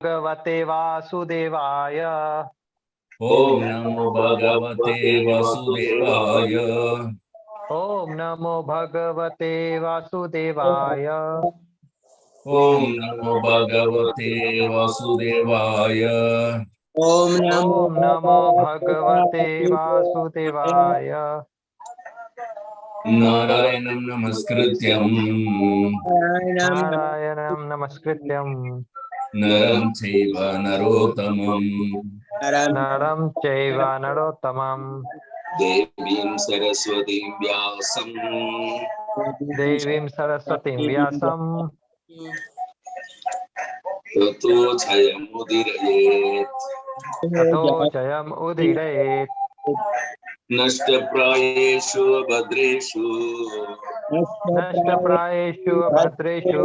भगवते वासुदेवाय। ओम नमो भगवते वासुदेवाय। ओम नमो भगवते वासुदेवाय। ओम नमो भगवते वासुदेवाय। ओम नमो भगवते वासुदेवाय। नारायणं नमस्कृत्यं नारायणं नमस्कृत्यं नरं चैव नरोत्तमं नरं चैव नरोत्तमं देवीं सरस्वतीं व्यासं देवीं सरस्वतीं व्यासं ततो जयमुदीरयेत्। ततो जयम् उदीरयेत्। नष्टप्रायेषु भद्रेषु नष्टप्रायेषु भद्रेषु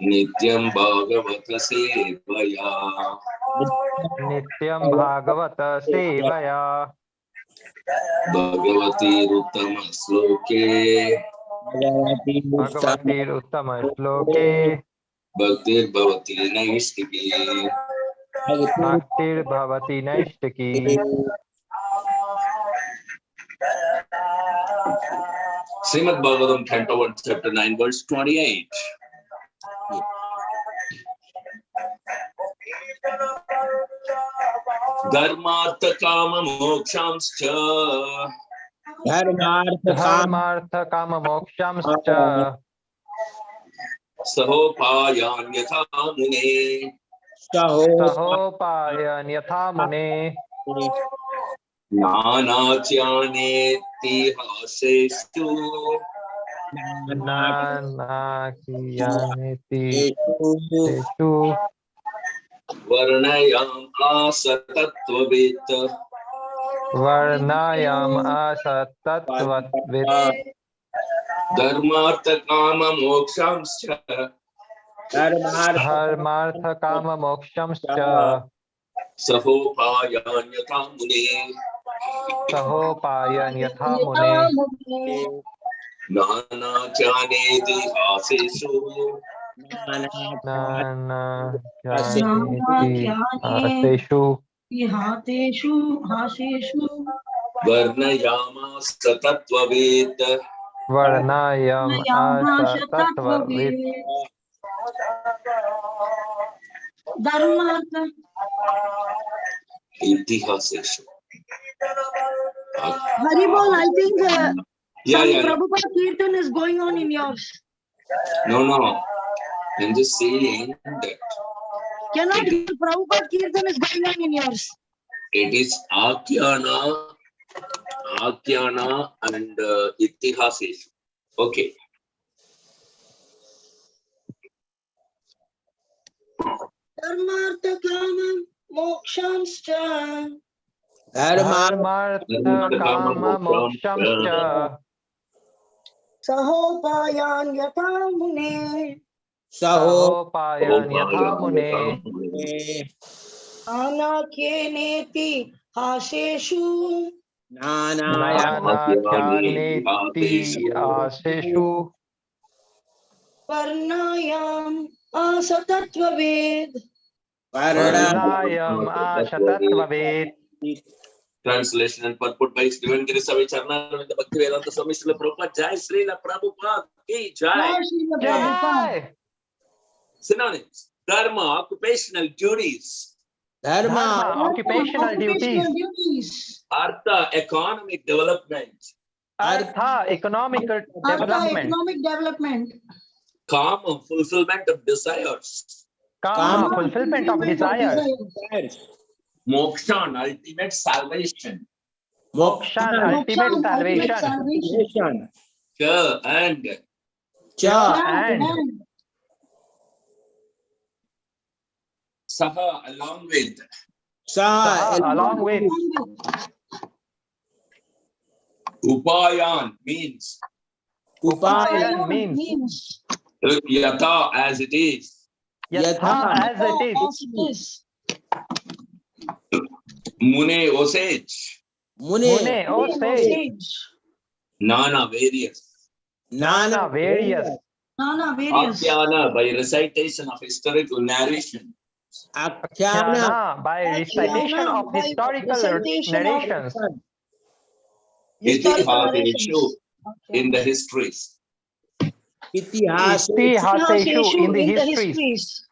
नित्यं भागवत सेवया। नित्यं भागवत सेवया। भगवतीरुत्तम श्लोके भगवतीरुत्तम श्लोके भक्तिर्भवति नैष्टिकी। भक्तिर्भवति नैष्टिकी। Srimad Bhagavatam, Canto 1, Chapter 9, Verse 28. Dharmartha kama mokshamscha धर्मार्थ काम मोक्षांश्च sahopayan yatha mune सहोपायन यथा मुने नानाच्यानेति हासेषु नानाकियानेति तेषु वर्णयाम आसतत्ववित् वर्णायाम असतत्ववित् धर्मार्थ काम मोक्षांश्च धर्मार्थ काम मोक्षांश्च सहोपायान यथा मुने सहोपायन यथा मुने नानाचानेति हासेषु हासेषु वर्णयामास तत्त्ववेत् वर्णायाम असतत्ववित् धर्मार्थ इतिहासेषु. Haribol, I think Yeah. Prabhupada Kirtan is going on in yours. No. I'm just saying that. Cannot Prabhupada Kirtan is going on in yours. It is Akhyana and Itihaseshu. Okay. Dharmartha kama mokshamscha. धर्मार्थ काम मोक्षांश्च Sahopayan yatha mune. सहोपायन यथा मुने Anakyeneti haseshu. नानाख्यानेति आसेषु Varnayam asatatvaved. वर्णायाम असतत्ववेत्. Translation and purport by Srivan Girisavi Charnananda Bhaktivedanta Swami Srila Prabhupada. Jai Srila Prabhupada ki Jai. Jai. Synonyms: Dharma, occupational duties. Dharma, occupational duties. Artha, economic development. Artha, economic development. Kama, fulfillment of desires. Kama, fulfillment of desires. Mokshan, ultimate salvation. Mokshan, ultimate salvation. Cha and Saha, along with. Along with. Upayan means. Upayan means. Yatha, as it is. Yatha, as it is. Mune, O sage. Mune, O sage. Nana, various. Nana, various. No, various. Akhyana by recitation of historical narration. Akhyana Jnana by recitation Akhyana of by historical recitation of narrations. historical Itihaseshu narrations. in the histories. Itihas Itihaseshu in the In the histories. histories.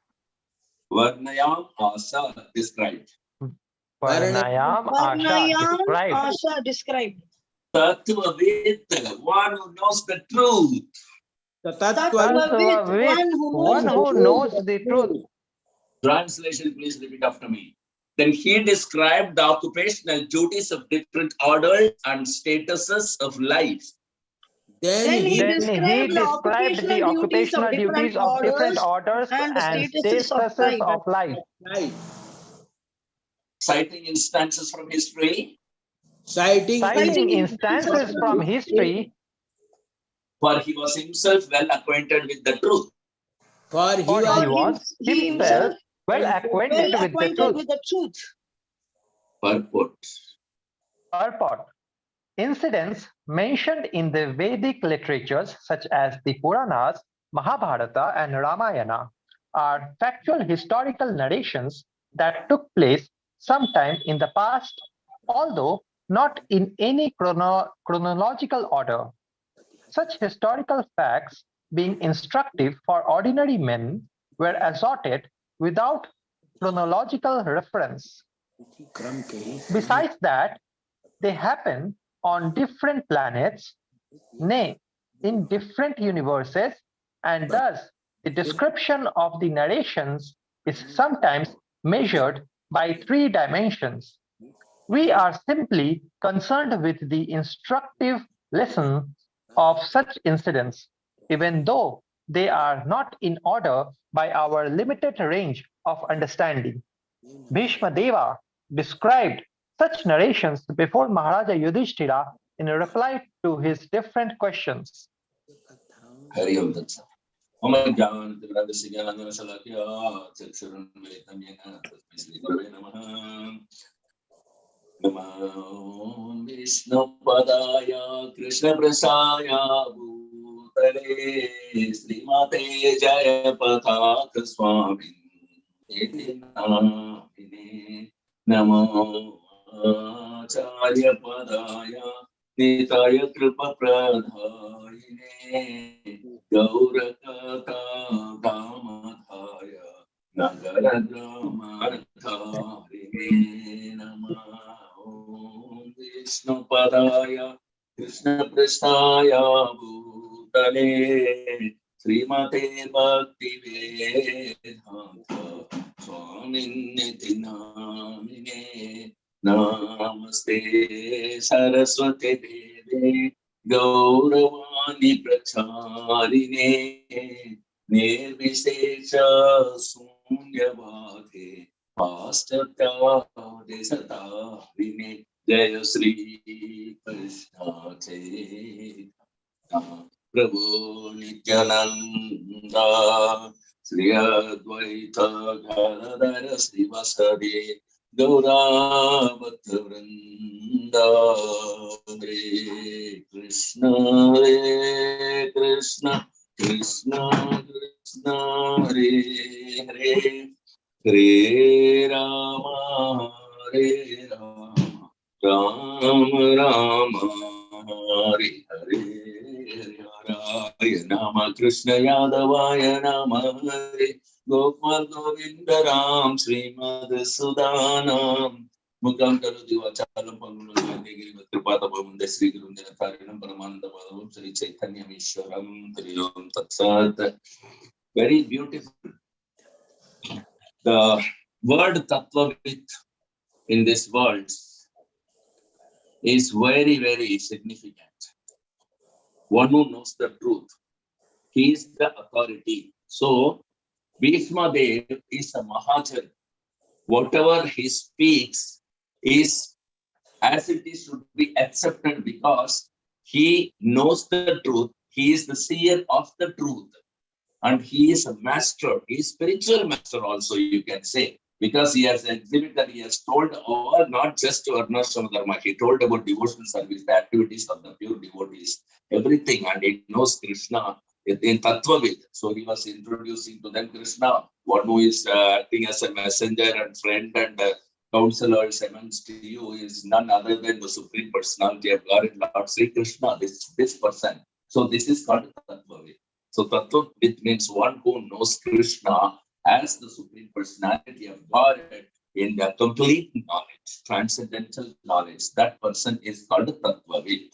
Varnayam Asa described. Varnayam Asha Varnayam described. Asha described. Tattvavid, one who knows the truth. Tattvavid, one who knows the truth. Translation, please repeat after me. Then he described the occupational duties of different orders and statuses of life. Then he Then he described described the occupational duties of different orders and and statuses of statuses life. of life. Citing instances from history. Citing Instances from history. For he was himself well acquainted with the truth. For he was himself well acquainted with the truth. Purport. Purport. Incidents mentioned in the Vedic literatures such as the Puranas, Mahabharata and Ramayana are factual historical narrations that took place sometime in the past, although not in any chronological order. Such historical facts, being instructive for ordinary men, were assorted without chronological reference. Besides that, they happen on different planets, nay, in different universes, and thus the description of the narrations is sometimes measured by 3 dimensions. We are simply concerned with the instructive lesson of such incidents, even though they are not in order by our limited range of understanding. Bhishma Deva described such narrations before Maharaja Yudhishthira in reply to his different questions. Hari Om Tat Sat. Om Jnana Timirandasya Jnanandjana Shalakya Chakshurun Militam Yena Tasmai Shri Gurave Namaha. Namo Vishnu Padaya Krishna Prasaya Bhutale Srimate Jaya Pataka Swami Namo Acharya Padaya Nitaya Kripa Pradhayine Gaurakata Dhamadhaya Nagaradhamartharine Namo Vishnu Padaya Krishna Prasthaya Bhutale Srimate Bhakti Vedanta Swamin Niti Namine Namaste Saraswati Deve Gauravani Pracharine Nirvishesha Sunyavade Pastatya Desatarine Jaya Sri Krishna Chaitanya Prabhu Nityananda Sri Advaita Gadadhara Srivasadi Gaura Bhakta Vrinda Hare Krishna Hare Krishna Krishna Krishna Hare Hare Hare Rama Hare Rama Rama Rama Hare Hare Hare Nama Krishna Yadavaya Nama Hare Gopal Govinda Ram Srimad Sudanam Mukam Karudi Vachalam Pangulam Nigiri Matripata Bamunda Sri Gurundana Tarinam Paramanda Badavam Sri Chaitanya Mishwaram Triyom Tatsat. Very beautiful. The word Tattvavit in this world is very, very significant. One who knows the truth. He is the authority. So, Bhishma Dev is a Mahajan. Whatever he speaks is as it is should be accepted because he knows the truth. He is the seer of the truth. And he is a master. He is spiritual master also, you can say. Because he has exhibited, he has told all, not just to Varnashram Dharma, he told about devotional service, the activities of the pure devotees, everything. And he knows Krishna in Tattvavid. So he was introducing to them Krishna, one who is acting as a messenger and friend and counselors amongst you is none other than the Supreme Personality of God, Lord Sri Krishna, this person. So this is called Tattvavid. So Tattvavid means one who knows Krishna as the Supreme Personality of God in the complete knowledge, transcendental knowledge. That person is called Tattvavid.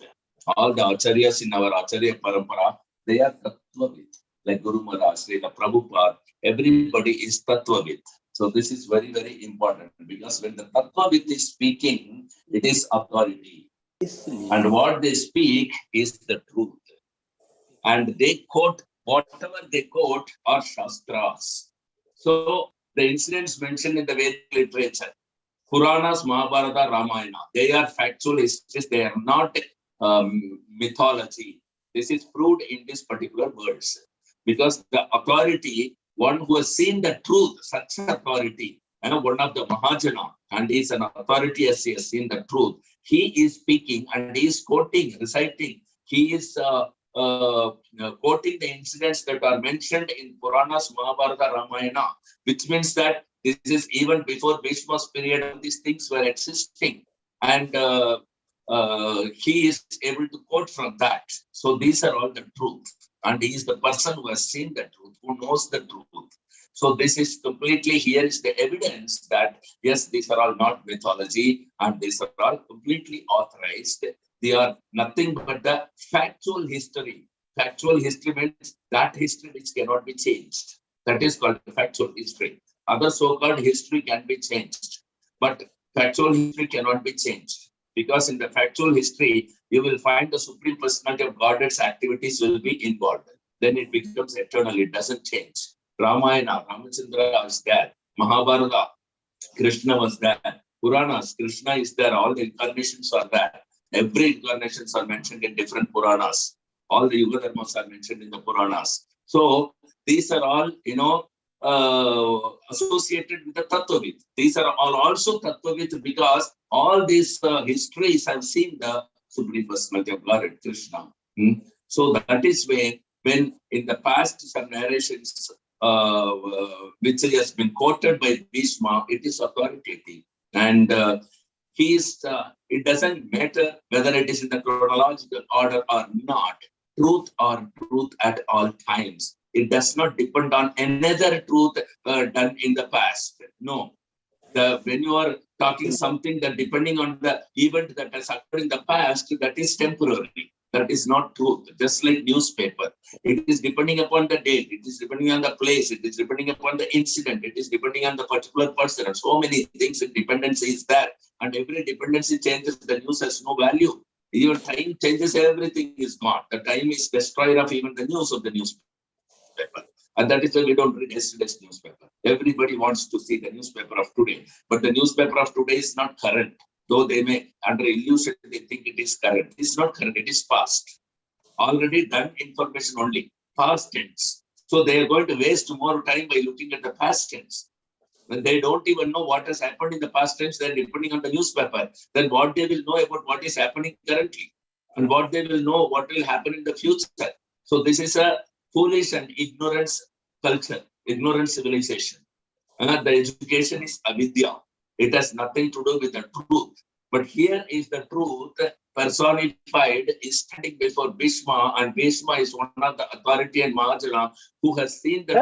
All the acharyas in our Acharya Parampara, they are Tattvavid. Like Guru Maharaj, the Prabhupada, everybody is Tattvavid. So this is very, very important because when the Tattvavid is speaking, it is authority. And what they speak is the truth. And they quote, whatever they quote are Shastras. So the incidents mentioned in the Vedic literature, Puranas, Mahabharata, Ramayana, they are factual histories, they are not mythology. This is proved in this particular words. Because the authority, one who has seen the truth, such authority, one of the Mahajana, and he is an authority as he has seen the truth, he is speaking and he is quoting, reciting, he is quoting the incidents that are mentioned in Puranas, Mahabharata, Ramayana, which means that this is even before Bhishma's period, these things were existing. And he is able to quote from that. So these are all the truth. And he is the person who has seen the truth, who knows the truth. So this is completely, here is the evidence that, yes, these are all not mythology and these are all completely authorized. They are nothing but the factual history. Factual history means that history which cannot be changed. That is called factual history. Other so-called history can be changed, but factual history cannot be changed. Because in the factual history, you will find the Supreme Personality of God's activities will be involved. Then it becomes eternal, it doesn't change. Ramayana, Ramachandra was there. Mahabharata, Krishna was there. Puranas, Krishna is there. All the incarnations are there. Every incarnations are mentioned in different Puranas. All the Yuga Dharmas are mentioned in the Puranas. So these are all, associated with the Tattvavid. These are all also Tattvavid because all these histories have seen the Supreme Personality of God, Krishna. So that is when in the past some narrations which has been quoted by Bhishma, it is authoritative. And it doesn't matter whether it is in the chronological order or not, truth or truth at all times. It does not depend on another truth done in the past. No. When you are talking something that depending on the event that has occurred in the past, that is temporary. That is not truth. Just like newspaper. It is depending upon the date. It is depending on the place. It is depending upon the incident. It is depending on the particular person. And so many things in dependency is there. And every dependency changes, the news has no value. Your time changes, everything is gone. The time is destroyer of even the news of the newspaper. And that is why we don't read yesterday's newspaper. Everybody wants to see the newspaper of today. But the newspaper of today is not current. Though they may, under illusion, they think it is current. It's not current, it is past. Already done information only. Past tense. So they are going to waste more time by looking at the past tense. When they don't even know what has happened in the past tense, they're depending on the newspaper. Then what they will know about what is happening currently. And what they will know what will happen in the future. So this is a foolish and ignorance culture, ignorant civilization. The education is avidya. It has nothing to do with the truth. But here is the truth personified, is standing before Bhishma, and Bhishma is one of the authority and Mahajana who has seen the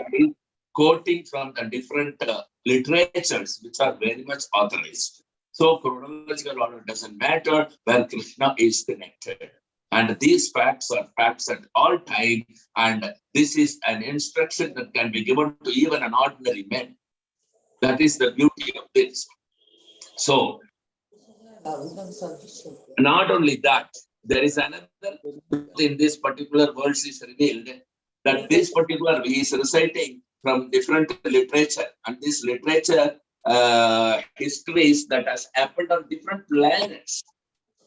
truth, quoting from the different literatures which are very much authorized. So chronological order doesn't matter where Krishna is connected. And these facts are facts at all time. And this is an instruction that can be given to even an ordinary man. That is the beauty of this. So, not only that, there is another in this particular verse is revealed that this particular he is reciting from different literature. And this literature histories that has happened on different planets,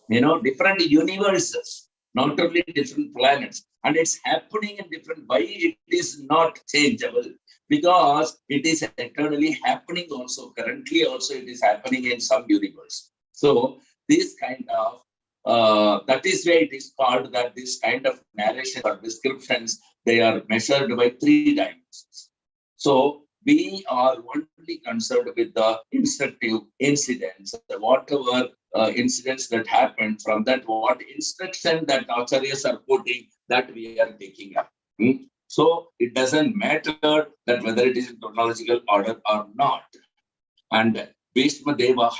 different universes. Not only different planets, and it's happening in different way. It is not changeable because it is eternally happening also. Currently also it is happening in some universe. So this kind of that is why it is called that this kind of narration or descriptions, they are measured by 3 dimensions. So we are only concerned with the instructive incidents, whatever incidents that happen from that, what instruction that acharyas are quoting, that we are taking up. So it doesn't matter that whether it is in chronological order or not. And Bhishma Deva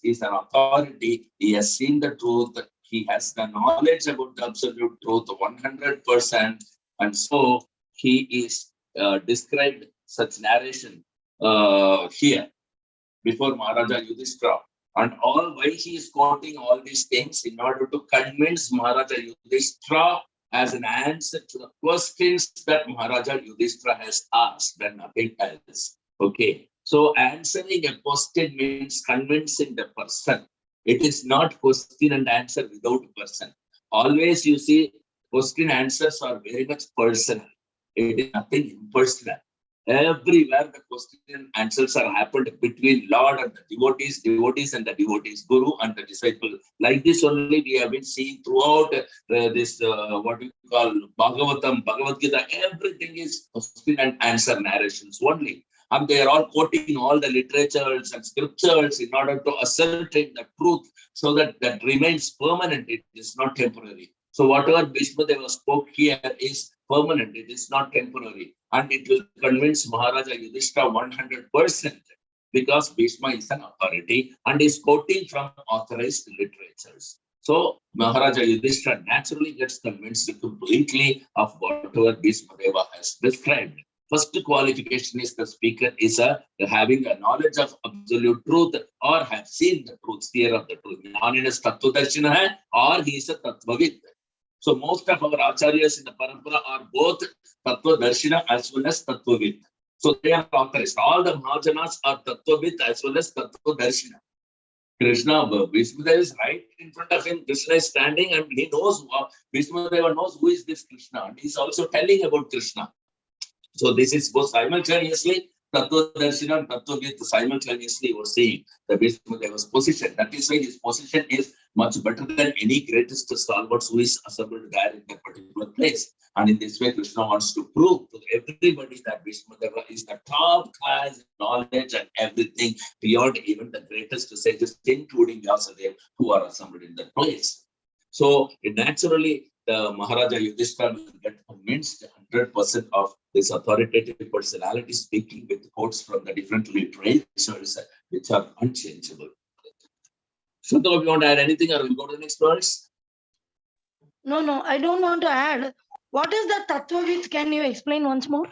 is an authority. He has seen the truth. He has the knowledge about the absolute truth 100%. And so he is described such narration here before Maharaja Yudhishthira. And all why he is quoting all these things in order to convince Maharaja Yudhishthira as an answer to the questions that Maharaja Yudhishthira has asked and nothing else. Okay. So answering a question means convincing the person. It is not question and answer without person. Always you see question answers are very much personal. It is nothing impersonal. Everywhere the question and answers are happened between Lord and the devotees, devotees and the devotees, Guru and the disciple. Like this only we have been seeing throughout this what we call Bhagavatam, Bhagavad Gita. Everything is question and answer narrations only. And they are all quoting all the literatures and scriptures in order to ascertain the truth so that that remains permanent. It is not temporary. So whatever Bhishma Deva spoke here is permanent. It is not temporary. And it will convince Maharaja Yudhishthira 100% because Bhishma is an authority and is quoting from authorized literatures. So Maharaja Yudhishthira naturally gets convinced completely of whatever Bhishma Deva has described. First qualification is the speaker is having a knowledge of absolute truth or have seen the truth, sphere of the truth. Jnani is Tattvadarshina hai, or he is a Tattvavit. So most of our acharyas in the parampara are both Tattvadarshina as well as Tattvavit. So they are authorized. All the Mahajanas are Tattvavit as well as Tattvadarshina. Krishna, Bhishma Deva is right in front of him. Krishna is standing and he knows, Bhishma Deva knows who is this Krishna. And he's also telling about Krishna. So this is both simultaneously, Tattvadarshina and Tattvavit simultaneously were seeing the Bhishma Deva's position. That is why his position is much better than any greatest stalwarts who is assembled there in that particular place. And in this way, Krishna wants to prove to everybody that Bhishma Deva is the top class knowledge and everything beyond even the greatest sages, including Vyasadeva, who are assembled in that place. So naturally, the Maharaja Yudhishthira will get convinced 100% of this authoritative personality speaking with quotes from the different literatures which are unchangeable. Shraddha, if you want to add anything, or we'll go to the next verse? No, I don't want to add. What is the Tattvavit? Can you explain once more?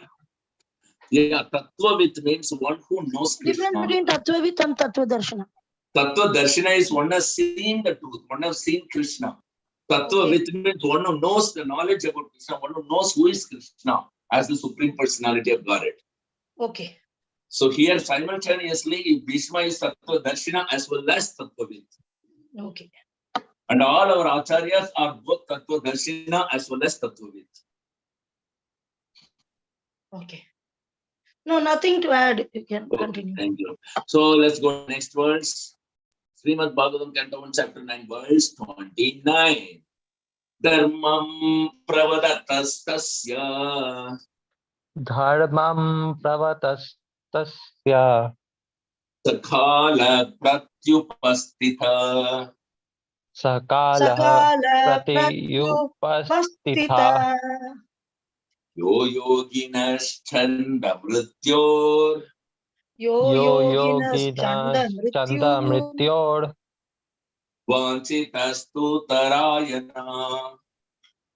Yeah, Tattvavit means one who knows Krishna. Difference between Tattvavit and Tattvadarshana. Tattvadarshana is one has seen the truth, one has seen Krishna. Tattvavit means one who knows the knowledge about Krishna, one who knows who is Krishna as the Supreme Personality of Godhead. Okay. So here simultaneously, Bhishma is Tattvadarshina as well as Tattvavit. Okay. And all our acharyas are both Tattvadarshina as well as Tattvavit. Okay. No, nothing to add. You can continue. Thank you. So let's go to the next verse. Srimad Bhagavatam, Canto 1, Chapter 9, verse 29. Dharmam pravadatastasya. Dharmam pravatastasya Sakala pratyupastitha. sakala pratyupastitha Yo yoginas chanda mrityor. yo yoginas chanda mrityor Vanchitastu tarayana.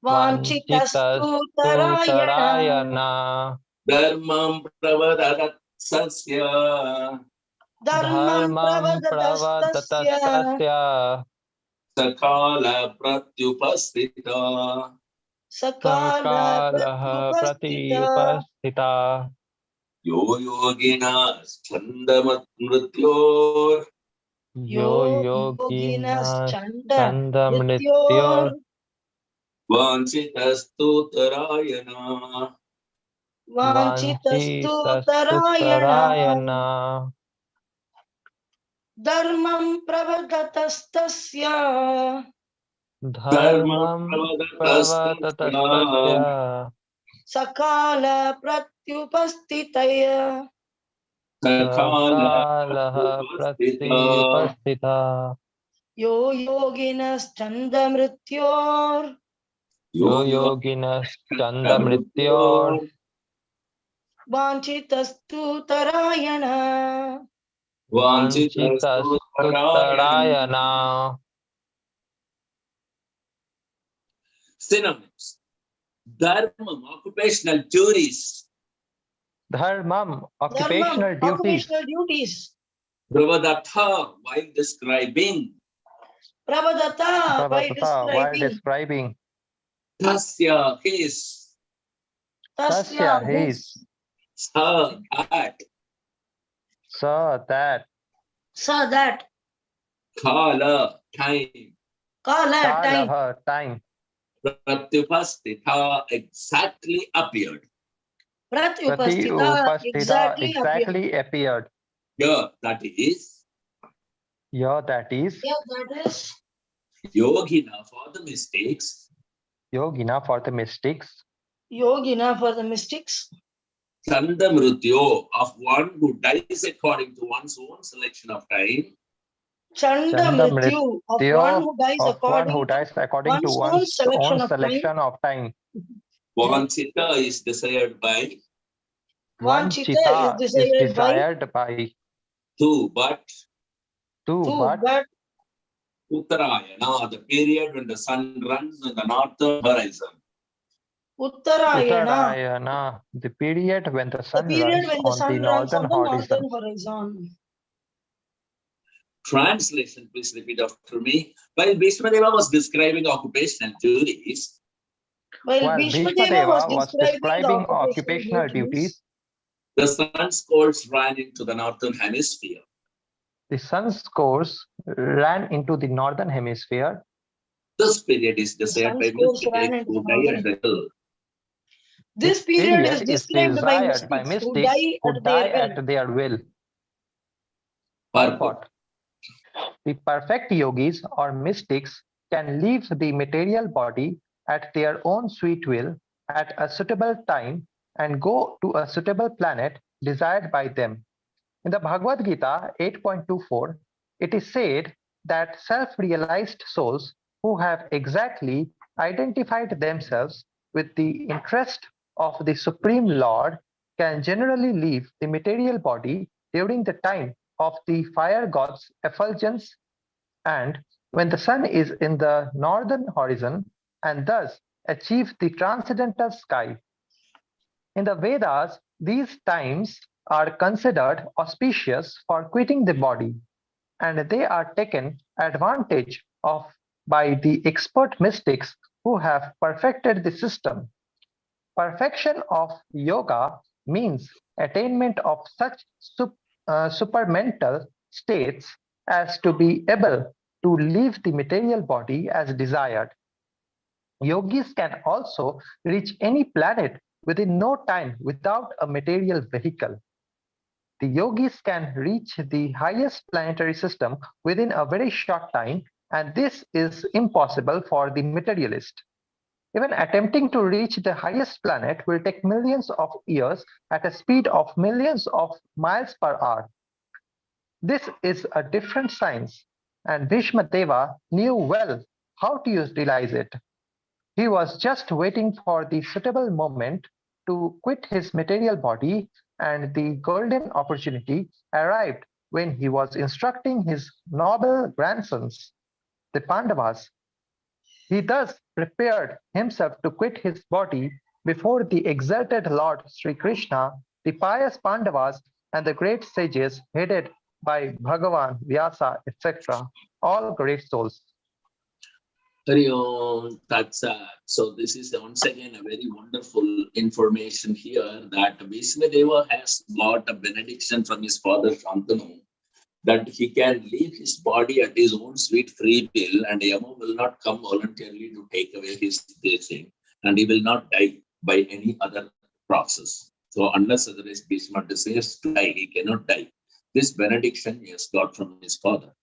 vanchitastu tarayana Dharmam pravadatasya. dharmam pravadatastasya Sakala pratyupastita. sakala pratyupastita Yo yoginas chandamat mrityor. yo yoginas chanda mrityor Vanchitastu tarayana. Vanchitastu tarayana Dharmam pravadatastasya Dharmam pravadatastasya Sakala pratyupastitaya. Sakalaha pratyupastita Yo yoginas chandamrityor. Yo yoginas chandamrityor Vanchitastu tarayana. Vanchitastuttarayana. Synonyms. Dharma, occupational duties. Dharmam, Dharmam, occupational duties. occupational duties. Pravadattha, while describing. Prabhadata, by Prabhata, while describing. describing. Tasya, his. Tasya, Tasya, his. Sa, that. Sa, that. Sa, that. Kala, time. Kala, time. Kalaha, time. Pratyupastita, exactly appeared. Pratyupastita, Exactly appeared. Here, that is. Yeah, that is. Yeah, that is. Yogina for the mistakes. Yogina for the mystics. Yogina for the mystics. Chandamrityo, of one who dies according to one's own selection of time. Chandamrityu, of one who dies according to one's own selection of selection of time. Vanchita is desired by. Vanchita is desired by. Two, but. but. Uttarayana, the period when the sun runs on the northern horizon. Uttarayana, the period when the sun runs on the northern horizon. Translation, please repeat after me. While Bhishmadeva was describing occupational duties, while Bhishmadeva was describing occupational duties, the sun's course ran into the northern hemisphere. The sun's course ran into the northern hemisphere. This period is desired by mystics who die at the hill. This period is described by mystics who die at their will. Purport. The perfect yogis or mystics can leave the material body at their own sweet will at a suitable time and go to a suitable planet desired by them. In the Bhagavad Gita 8.24, it is said that self-realized souls who have exactly identified themselves with the interest of the Supreme Lord can generally leave the material body during the time of the fire god's effulgence and when the sun is in the northern horizon and thus achieve the transcendental sky. In the Vedas, these times are considered auspicious for quitting the body, and they are taken advantage of by the expert mystics who have perfected the system. Perfection of yoga means attainment of such supermental states as to be able to leave the material body as desired. Yogis can also reach any planet within no time without a material vehicle. The yogis can reach the highest planetary system within a very short time, and this is impossible for the materialist. Even attempting to reach the highest planet will take millions of years at a speed of millions of miles per hour. This is a different science, and Bhishmadeva knew well how to utilize it. He was just waiting for the suitable moment to quit his material body, and the golden opportunity arrived when he was instructing his noble grandsons, the Pandavas. He thus prepared himself to quit his body before the exalted Lord Sri Krishna, the pious Pandavas, and the great sages headed by Bhagavan, Vyasa, etc., all great souls. Hari Om Tat Sat. So this is once again a very wonderful information here that Bhishmadeva has got a benediction from his father Shantanu that he can leave his body at his own sweet free will and Yama will not come voluntarily to take away his blessing and he will not die by any other process. So unless otherwise Bhishma desires to die, he cannot die. This benediction he has got from his father.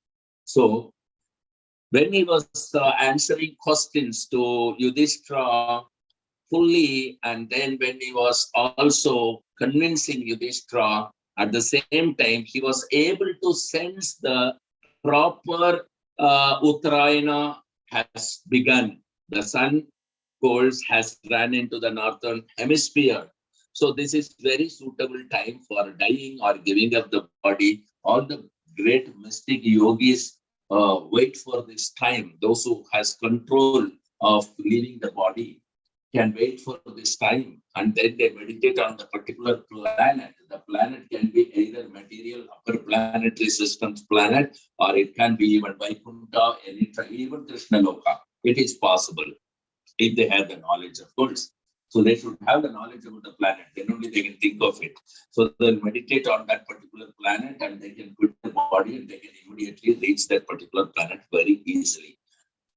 So When he was answering questions to Yudhishthira fully, and then when he was also convincing Yudhishthira, at the same time, he was able to sense the proper Uttarayana has begun. The sun course has ran into the northern hemisphere. So this is very suitable time for dying or giving up the body. All the great mystic yogis wait for this time. Those who has control of leaving the body can wait for this time, and then they meditate on the particular planet. The planet can be either material upper planetary systems planet, or it can be even Vaikuntha, even Krishna Loka. It is possible if they have the knowledge, of course. So they should have the knowledge about the planet, then only they can think of it. So they'll meditate on that particular planet and they can quit the body and they can immediately reach that particular planet very easily.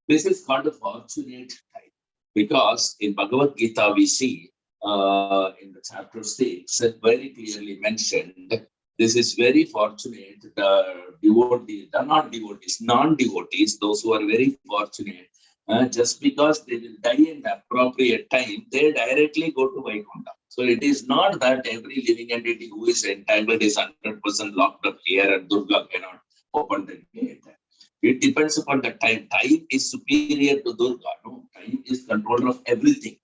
This is called a fortunate time, because in Bhagavad Gita we see in the chapter 6 very clearly mentioned, this is very fortunate, the devotees, the not devotees, non-devotees, those who are very fortunate, just because they will die in the appropriate time, they directly go to Vaikuntha. So it is not that every living entity who is entangled is 100% locked up here and Durga cannot open the gate. It depends upon the time. Time is superior to Durga. No, time is controller of everything.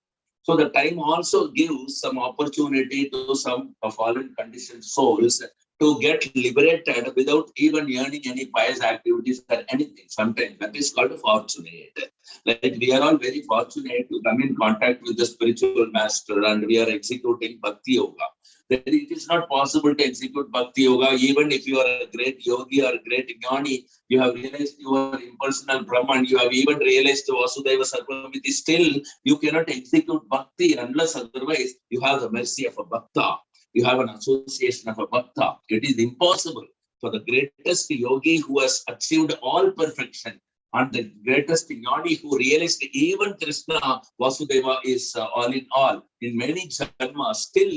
So the time also gives some opportunity to some fallen conditioned souls to get liberated without even earning any pious activities or anything. Sometimes that is called fortunate. Like we are all very fortunate to come in contact with the spiritual master and we are executing Bhakti Yoga. Then it is not possible to execute Bhakti Yoga even if you are a great yogi or a great jnani. You have realized you are impersonal Brahman. You have even realized Vasudeva Sarvamiti. Still, you cannot execute Bhakti unless otherwise you have the mercy of a Bhakta. You have an association of a Bhakta. It is impossible for the greatest yogi who has achieved all perfection and the greatest jnani who realized even Krishna Vasudeva is all in all. In many dharmas, still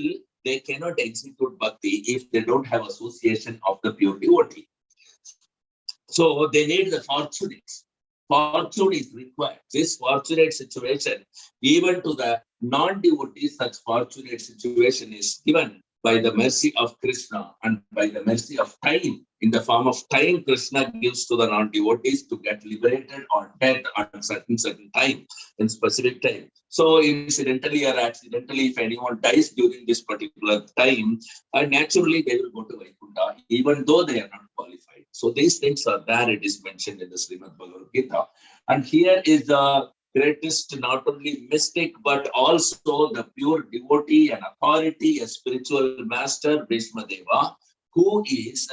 they cannot execute Bhakti if they don't have association of the pure devotee. So they need the fortunates. Fortune is required. This fortunate situation, even to the non-devotees, such fortunate situation is given by the mercy of Krishna and by the mercy of time. In the form of time, Krishna gives to the non-devotees to get liberated or dead at certain time, in specific time. So incidentally or accidentally, if anyone dies during this particular time, naturally they will go to Vaikuntha, even though they are not qualified. So these things are there. It is mentioned in the Srimad Bhagavad Gita. And here is the greatest, not only mystic, but also the pure devotee and authority, a spiritual master, Bhishma Deva, who is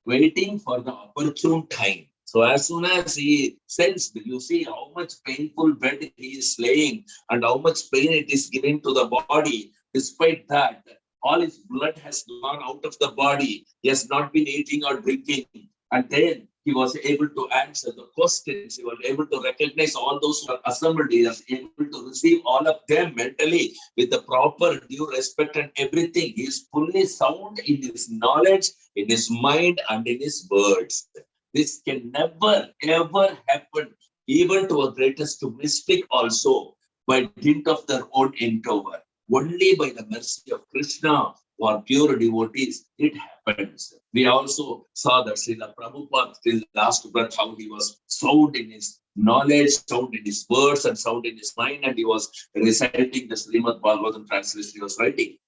waiting for the opportune time. So as soon as he sensed, you see how much painful bed he is laying and how much pain it is giving to the body. Despite that, all his blood has gone out of the body. He has not been eating or drinking. And then he was able to answer the questions. He was able to recognize all those who are assembled. He was able to receive all of them mentally with the proper due respect and everything. He is fully sound in his knowledge, in his mind, and in his words. This can never, ever happen, even to a greatest mystic also, by dint of their own endeavor. Only by the mercy of Krishna or pure devotees, it happens. We also saw that Srila Prabhupada till last breath, how he was sound in his knowledge, sound in his words, and sound in his mind, and he was reciting the Srimad Bhagavatam translation he was writing.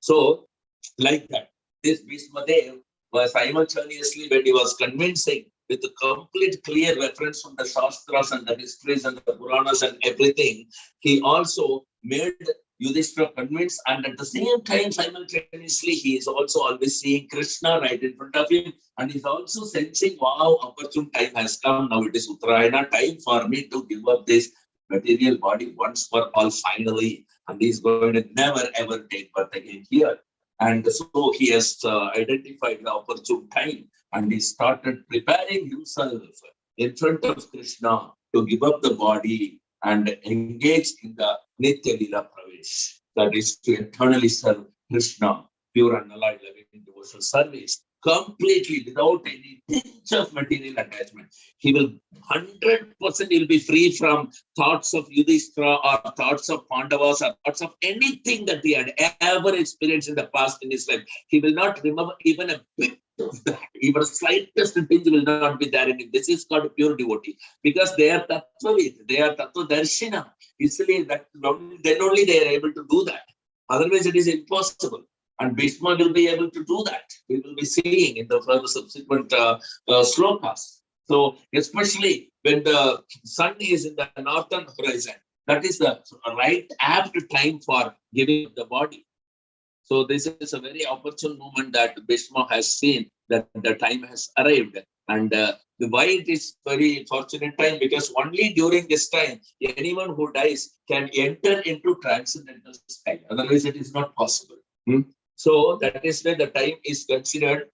So, like that, this Bhishma Dev was simultaneously, when he was convincing with a complete clear reference from the Shastras and the histories and the Puranas and everything, he also made Yudhishthira convinced, and at the same time, simultaneously, he is also always seeing Krishna right in front of him, and he's also sensing, wow, opportune time has come. Now it is Uttarayana time for me to give up this material body once for all, finally, and he's going to never ever take birth again here. And so he has identified the opportune time, and he started preparing himself in front of Krishna to give up the body and engage in the Nitya Lila Pravesh, that is to eternally serve Krishna, pure and allied loving devotional service. completely without any pinch of material attachment. He will 100% he'll be free from thoughts of Yudhishthira or thoughts of Pandavas or thoughts of anything that he had ever experienced in the past in his life. He will not remember even a bit of that. Even slightest thing will not be there in him. This is called a pure devotee because they are Tattvavid, they are Tattva Darshina. Easily that then only they are able to do that. Otherwise, it is impossible. And Bhishma will be able to do that. We will be seeing in the further subsequent slokas. So, especially when the sun is in the northern horizon, that is the right apt time for giving the body. So, this is a very opportune moment that Bhishma has seen that the time has arrived. And why it is very fortunate time? Because only during this time, anyone who dies can enter into transcendental state. Otherwise, it is not possible. So that is why the time is considered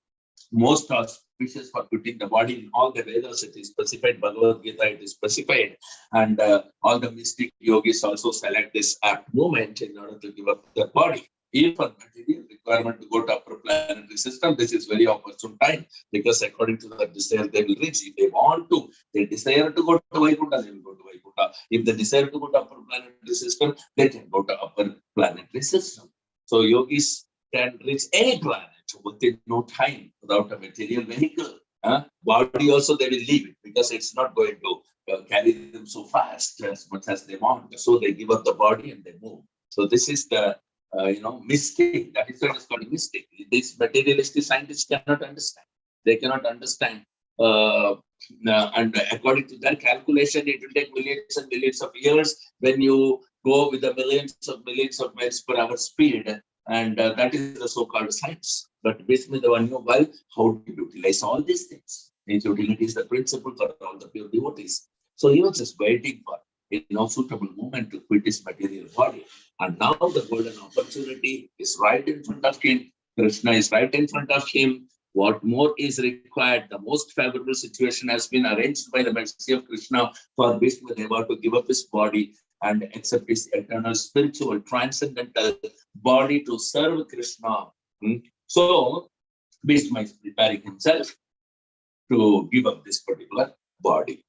most auspicious for putting the body in all the Vedas. It is specified, Bhagavad Gita, it is specified, and all the mystic yogis also select this apt moment in order to give up their body. Even for material requirement to go to upper planetary system, this is very opportune time because according to the desire they will reach. If they want to, they desire to go to Vaikuntha, they will go to Vaikuntha. If they desire to go to upper planetary system, they can go to upper planetary system. So yogis can reach any planet within no time without a material vehicle. Body also they will leave it because it's not going to carry them so fast as much as they want. So they give up the body and they move. So this is the mystic. That is what is called mystic. These materialistic scientists cannot understand. They cannot understand. And according to their calculation, it will take millions and millions of years when you go with the millions of miles per hour speed. And that is the so-called science. But basically, the one know well how to utilize all these things. Its utility is the principle for all the pure devotees. So he was just waiting for a suitable moment to quit his material body. And now the golden opportunity is right in front of him. Krishna is right in front of him. What more is required? The most favorable situation has been arranged by the mercy of Krishna for Bhishma Deva to give up his body and accept his eternal spiritual transcendental body to serve Krishna. So Bhishma is preparing himself to give up this particular body.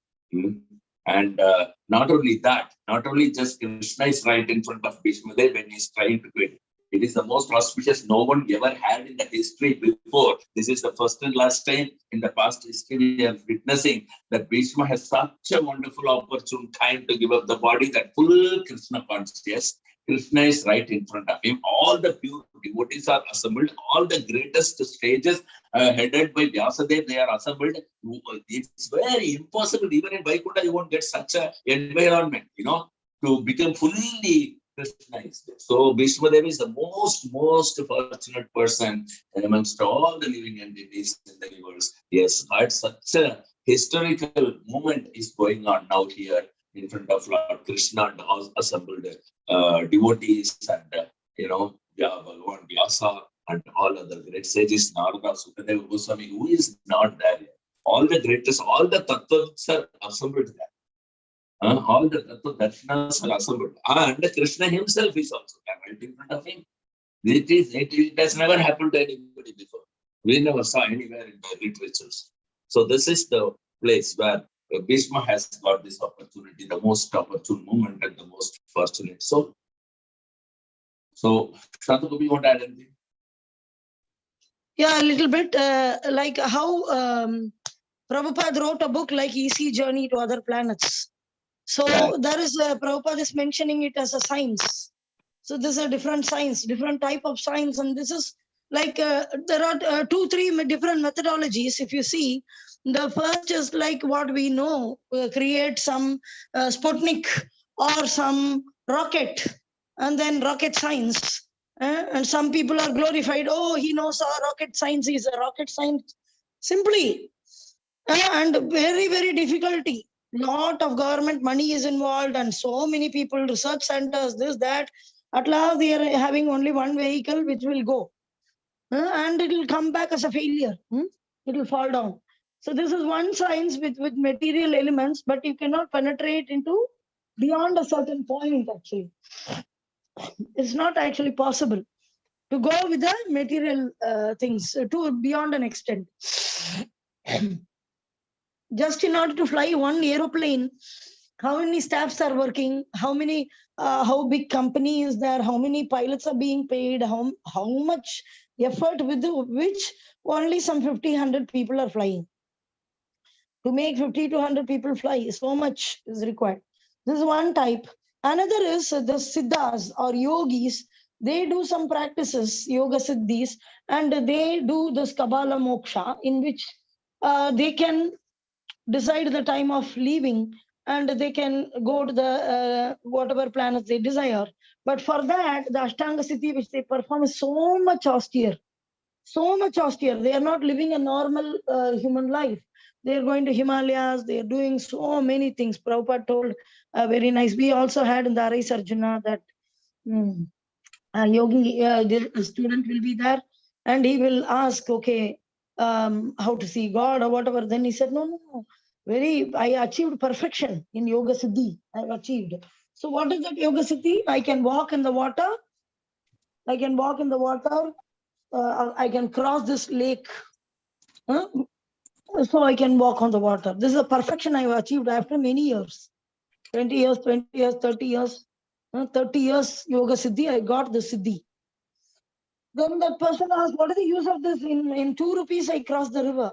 And not only that, not only just Krishna is right in front of Bhishma when he's trying to quit. It is the most auspicious no one ever had in the history before. This is the first and last time in the past history we are witnessing that Bhishma has such a wonderful opportune time to give up the body, that full Krishna conscious. Krishna is right in front of him. All the pure devotees are assembled. All the greatest stages headed by Vyasadeva, they are assembled. It's very impossible. Even in Vaikuntha, you won't get such an environment, to become fully Krishnaized. So Bhishma Dev is the most fortunate person amongst all the living entities in the universe. Yes, such a historical moment is going on now here in front of Lord Krishna and all assembled devotees and Bhagavan Vyasa and all other great sages, Narada, Sukadeva Goswami, who is not there yet. All the greatest, all the tattvas are assembled there. All the tattva darshanas are assembled. And Krishna himself is also there right in front of him. It has never happened to anybody before. We never saw anywhere in the literatures. So this is the place where Bhishma has got this opportunity, the most opportune moment and the most fortunate. So Shantanu, you want to add anything? Yeah, a little bit. Like how Prabhupada wrote a book like Easy Journey to Other Planets. So there is Prabhupada is mentioning it as a science. So this is a different science, different type of science, and this is like there are 2-3 different methodologies. If you see, the first is like what we know, create some Sputnik or some rocket, and then rocket science. And some people are glorified. Oh, he knows rocket science. He's a rocket science. Simply, and very difficulty. Lot of government money is involved, and so many people, research centers, this, that. At last, they are having only one vehicle which will go, and it will come back as a failure. It will fall down. So this is one science with material elements, but you cannot penetrate into beyond a certain point. Actually, it's not actually possible. to go with the material things to beyond an extent. Just in order to fly one aeroplane, how many staffs are working, how big company is there, how many pilots are being paid, how much effort with which only some 50-100 people are flying. To make 50 to 100 people fly, so much is required. This is one type. Another is the siddhas or yogis. They do some practices, yoga siddhis, and they do this Kabala moksha, in which they can decide the time of leaving, and they can go to the whatever planets they desire. But for that, the Ashtanga Siddhi which they perform is so much austere. So much austere. They are not living a normal human life. They are going to Himalayas. They are doing so many things. Prabhupada told very nice. We also had in the Arai Sarjuna that yogi, the student will be there and he will ask, okay, how to see God or whatever. Then he said, no. I achieved perfection in Yoga Siddhi. I've achieved. So what is that Yoga Siddhi? I can walk in the water. I can walk in the water. I can cross this lake. So I can walk on the water. This is a perfection I've achieved after many years. 20 years, 20 years, 30 years. 30 years Yoga Siddhi, I got the Siddhi. Then that person asked, what is the use of this? In 2 rupees, I crossed the river.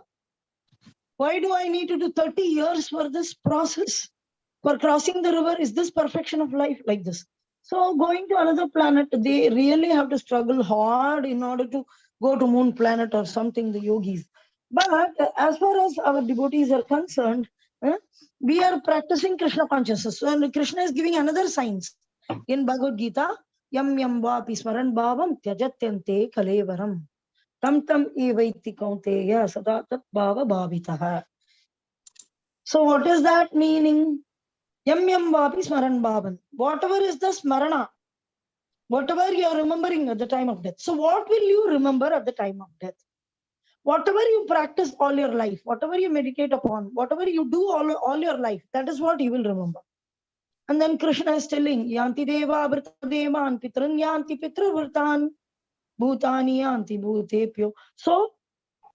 Why do I need to do 30 years for this process? For crossing the river, is this perfection of life like this? So going to another planet, they really have to struggle hard in order to go to moon planet or something, the yogis. But as far as our devotees are concerned, we are practicing Krishna consciousness. So Krishna is giving another science. In Bhagavad Gita, yam yam vapi smaran bhavam tyajatyante kalevaram. Tam tam evaiti kaunteya sada tat bhava bhavitaha. So what is that meaning? Yam yam vapi smaran bhavan. Whatever is the smarana, whatever you are remembering at the time of death. So what will you remember at the time of death? Whatever you practice all your life, whatever you meditate upon, whatever you do all your life, that is what you will remember. And then Krishna is telling, yanti deva vrta devan pitran yanti pitra vrtan bhutani yanti bhutepyo. So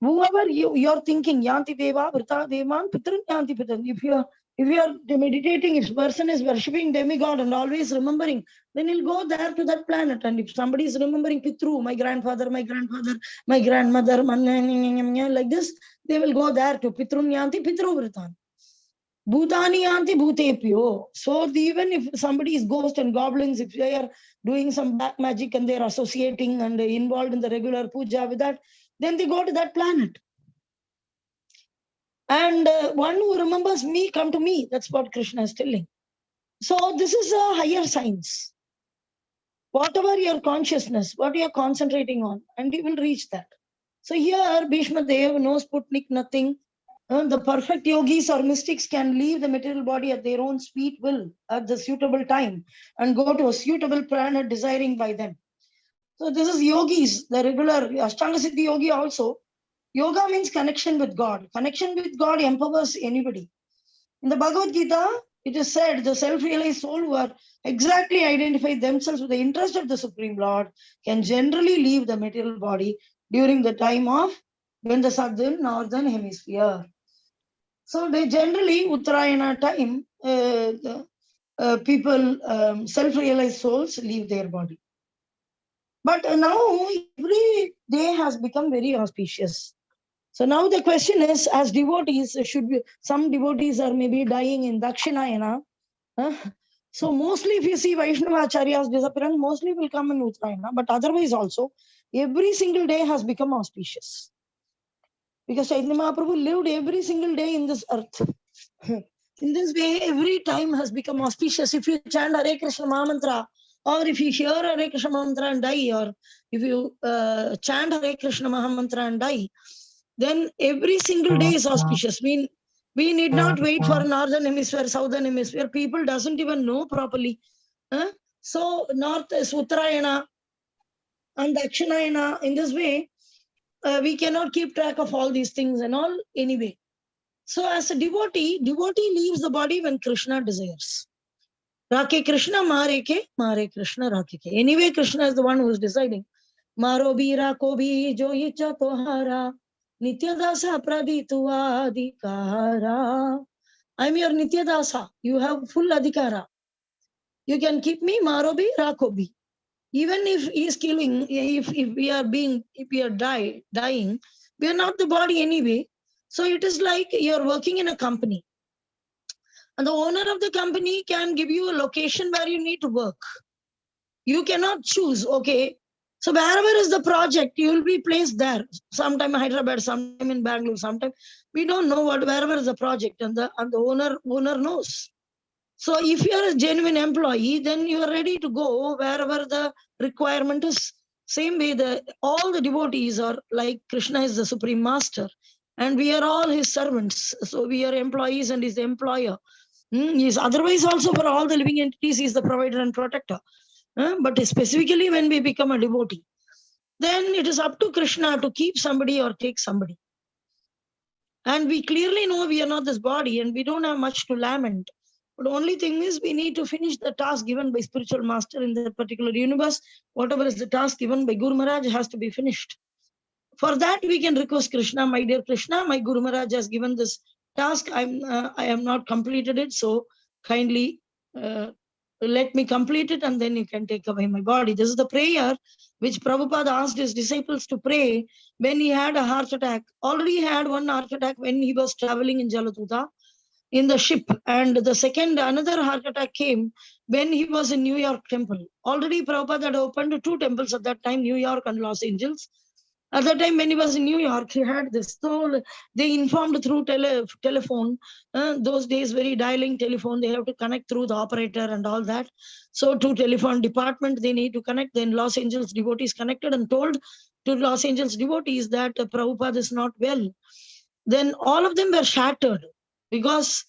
whoever you're thinking, yanti deva vrta devan pitran yanti pitran. If you are meditating, if person is worshipping demigod and always remembering, then he'll go there to that planet. And if somebody is remembering Pitru, my grandfather, my grandmother, like this, they will go there to Pitrun yanti Pitru Vritan. Bhutani yanti bhutepyo. So even if somebody is ghost and goblins, if they are doing some black magic and they are associating and involved in the regular puja with that, then they go to that planet. And one who remembers me, come to me. That's what Krishna is telling. So this is a higher science. Whatever your consciousness, what you are concentrating on, and you will reach that. So here, Bhishma Dev, no Sputnik, nothing. The perfect yogis or mystics can leave the material body at their own sweet will at the suitable time and go to a suitable planet desiring by them. So this is yogis, the regular Ashtanga Siddhi yogi also. Yoga means connection with God. Connection with God empowers anybody. In the Bhagavad Gita, it is said the self-realized soul who are exactly identified themselves with the interest of the Supreme Lord can generally leave the material body during the time of when the southern northern hemisphere. So they generally, Uttarayana time, people, self-realized souls leave their body. But now every day has become very auspicious. So now the question is, as devotees, some devotees are maybe dying in Dakshinayana. So mostly if you see Vaishnava Acharyas disappearance, mostly will come in Uttarayana, but otherwise also, every single day has become auspicious. Because Chaitanya Mahaprabhu lived every single day in this earth. In this way, every time has become auspicious. If you chant Hare Krishna Mahamantra, or if you hear Hare Krishna Mahamantra and die, or if you chant Hare Krishna Mahamantra and die, then every single day is auspicious. We need not wait for northern hemisphere, southern hemisphere. People doesn't even know properly. So north is Uttarayana and Dakshinayana. In this way, we cannot keep track of all these things and all anyway. So as a devotee leaves the body when Krishna desires. Rake Krishna, Mare Krishna, Rake ke. Anyway, Krishna is the one who is deciding. Maro bira ko bhi jo icha tohara, Nityadasa pradituva adhikara. I'm your Nityadasa. You have full adhikara. You can keep me Marobi Rakobi. Even if he is killing, if we are dying, we are not the body anyway. So it is like you're working in a company. And the owner of the company can give you a location where you need to work. You cannot choose, okay. So wherever is the project, you will be placed there. Sometime in Hyderabad, sometime in Bangalore, sometime we don't know wherever is the project, and the owner knows. So if you are a genuine employee, then you are ready to go wherever the requirement is. Same way, all the devotees are like Krishna is the supreme master, and we are all his servants. So we are employees and his employer. He is otherwise also for all the living entities, he is the provider and protector. But specifically when we become a devotee, then it is up to Krishna to keep somebody or take somebody. And we clearly know we are not this body and we don't have much to lament. But the only thing is we need to finish the task given by spiritual master in that particular universe. Whatever is the task given by Guru Maharaj has to be finished. For that, we can request Krishna, my dear Krishna, my Guru Maharaj has given this task. I have not completed it. So kindly let me complete it and then you can take away my body. This is the prayer which Prabhupada asked his disciples to pray when he had a heart attack. Already had one heart attack when he was traveling in Jaladuta in the ship. And the second, another heart attack came when he was in New York temple. Already Prabhupada had opened 2 temples at that time, New York and Los Angeles. At that time, when he was in New York, he had this. So they informed through telephone. Those days, very dialing telephone. They have to connect through the operator and all that. So to telephone department, they need to connect. Then Los Angeles devotees connected and told to Los Angeles devotees that Prabhupada is not well. Then all of them were shattered because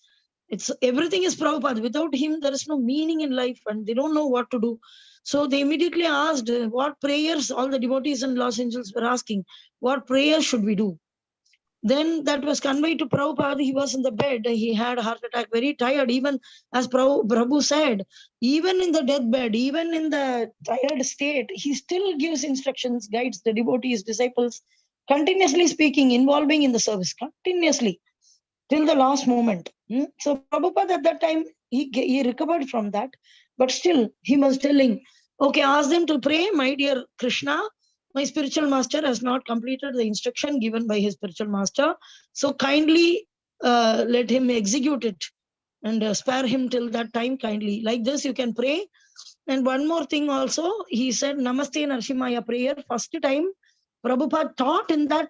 everything is Prabhupada. Without him, there is no meaning in life and they don't know what to do. So they immediately asked what prayers, all the devotees in Los Angeles were asking, what prayers should we do? Then that was conveyed to Prabhupada. He was in the bed. He had a heart attack, very tired. Even as Prabhu said, even in the deathbed, even in the tired state, he still gives instructions, guides the devotees, disciples, continuously speaking, involving in the service, continuously, till the last moment. So Prabhupada at that time, he recovered from that. But still, he was telling, okay, ask them to pray, my dear Krishna, my spiritual master has not completed the instruction given by his spiritual master. So kindly let him execute it and spare him till that time kindly. Like this, you can pray. And one more thing also, he said, Namaste Narsimhaya prayer. First time, Prabhupada taught in that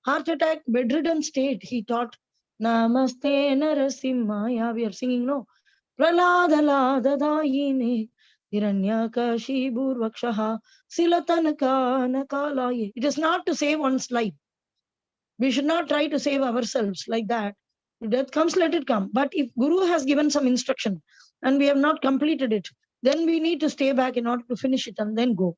heart attack, bedridden state. He taught Namaste Narasimhaya. We are singing, no? Praladaladaayine Hiranyakashi Burvakshaha Silatanaka Nakalaye. It is not to save one's life. We should not try to save ourselves like that. If death comes, let it come. But if Guru has given some instruction and we have not completed it, then we need to stay back in order to finish it and then go.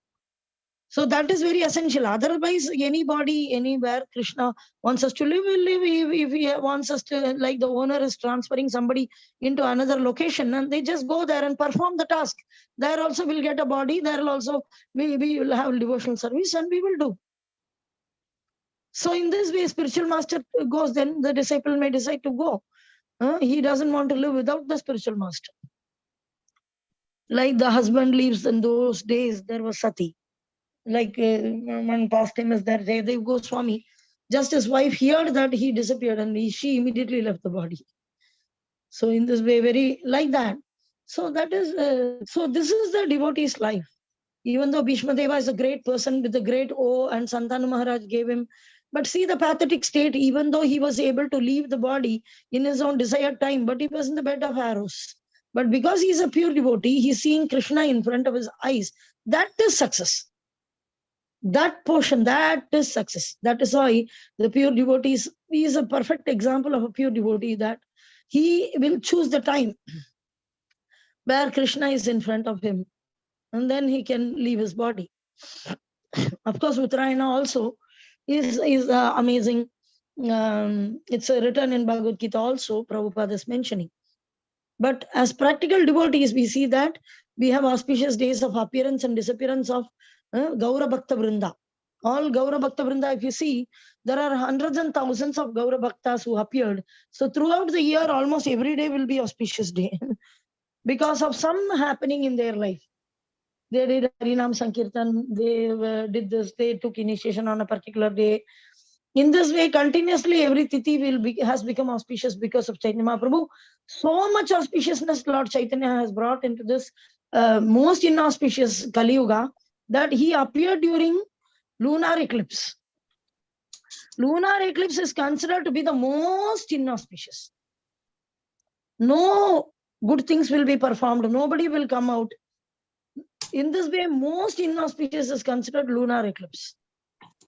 So that is very essential. Otherwise, anybody, anywhere, Krishna wants us to live, we'll live. If he wants us to, like the owner is transferring somebody into another location and they just go there and perform the task. There also we'll get a body. There will also, we will have devotional service and we will do. So in this way, spiritual master goes, then the disciple may decide to go. He doesn't want to live without the spiritual master. Like the husband leaves in those days, there was sati. Like one pastime is there, they go Swami. Just his wife heard that he disappeared and she immediately left the body. So in this way, very like that. So that is, so this is the devotee's life. Even though Bhishma Deva is a great person with a great awe and Santanu Maharaj gave him, but see the pathetic state, even though he was able to leave the body in his own desired time, but he was in the bed of arrows. But because he is a pure devotee, he's seeing Krishna in front of his eyes. That is success. That portion, that is success. That is why the pure devotee is a perfect example of a pure devotee, that he will choose the time where Krishna is in front of him and then he can leave his body. Of course, Uttarayana also is amazing. It's written in Bhagavad Gita also, Prabhupada is mentioning. But as practical devotees, we see that we have auspicious days of appearance and disappearance of Gaura Bhakta Vrinda. All Gaura Bhakta Vrinda, if you see, there are hundreds and thousands of Gaura Bhaktas who appeared. So throughout the year, almost every day will be auspicious day because of some happening in their life. They did Harinam Sankirtan, they did this, they took initiation on a particular day. In this way, continuously, every Tithi has become auspicious because of Chaitanya Mahaprabhu. So much auspiciousness Lord Chaitanya has brought into this most inauspicious Kali Yuga that he appeared during lunar eclipse. Lunar eclipse is considered to be the most inauspicious. No good things will be performed. Nobody will come out. In this way, most inauspicious is considered lunar eclipse.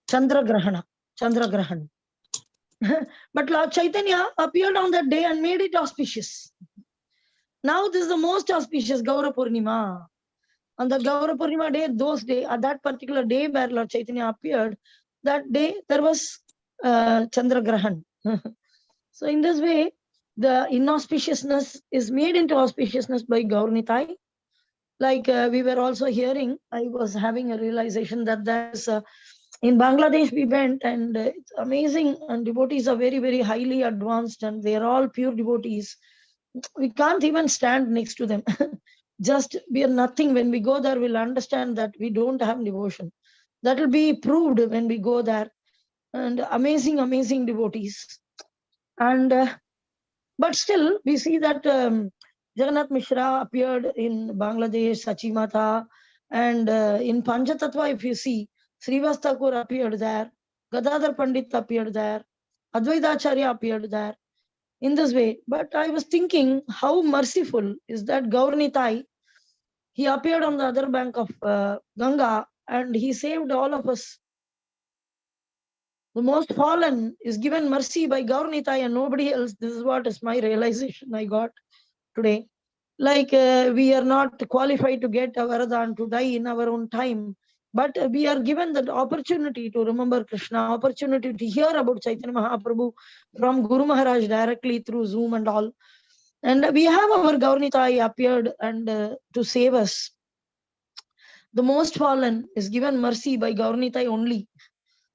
Chandra Grahana. But Lord Chaitanya appeared on that day and made it auspicious. Now this is the most auspicious Gaura Purnima. On the Gaura Purnima day, at that particular day where Lord Chaitanya appeared, that day there was Chandra Grahan. So in this way, the inauspiciousness is made into auspiciousness by Gaurnitai. Like we were also hearing, I was having a realization that there's in Bangladesh we went and it's amazing, and devotees are very, very highly advanced and they're all pure devotees. We can't even stand next to them. Just we are nothing. When we go there, we'll understand that we don't have devotion. That will be proved when we go there. And amazing, amazing devotees. And but still, we see that Jagannath Mishra appeared in Bangladesh, Sachimata, and in Panchatattva, if you see, Srivas Thakur appeared there, Gadadhar Pandit appeared there, Advaitacharya appeared there. In this way, but I was thinking how merciful is that Gaurnitai. He appeared on the other bank of Ganga and he saved all of us. The most fallen is given mercy by Gaurnitai and nobody else. This is what is my realization I got today. Like we are not qualified to get a Varadan to die in our own time, but we are given the opportunity to remember Krishna, opportunity to hear about Chaitanya Mahaprabhu from Guru Maharaj directly through Zoom and all. And we have our Gaurnitai appeared and to save us. The most fallen is given mercy by Gaurnitai only.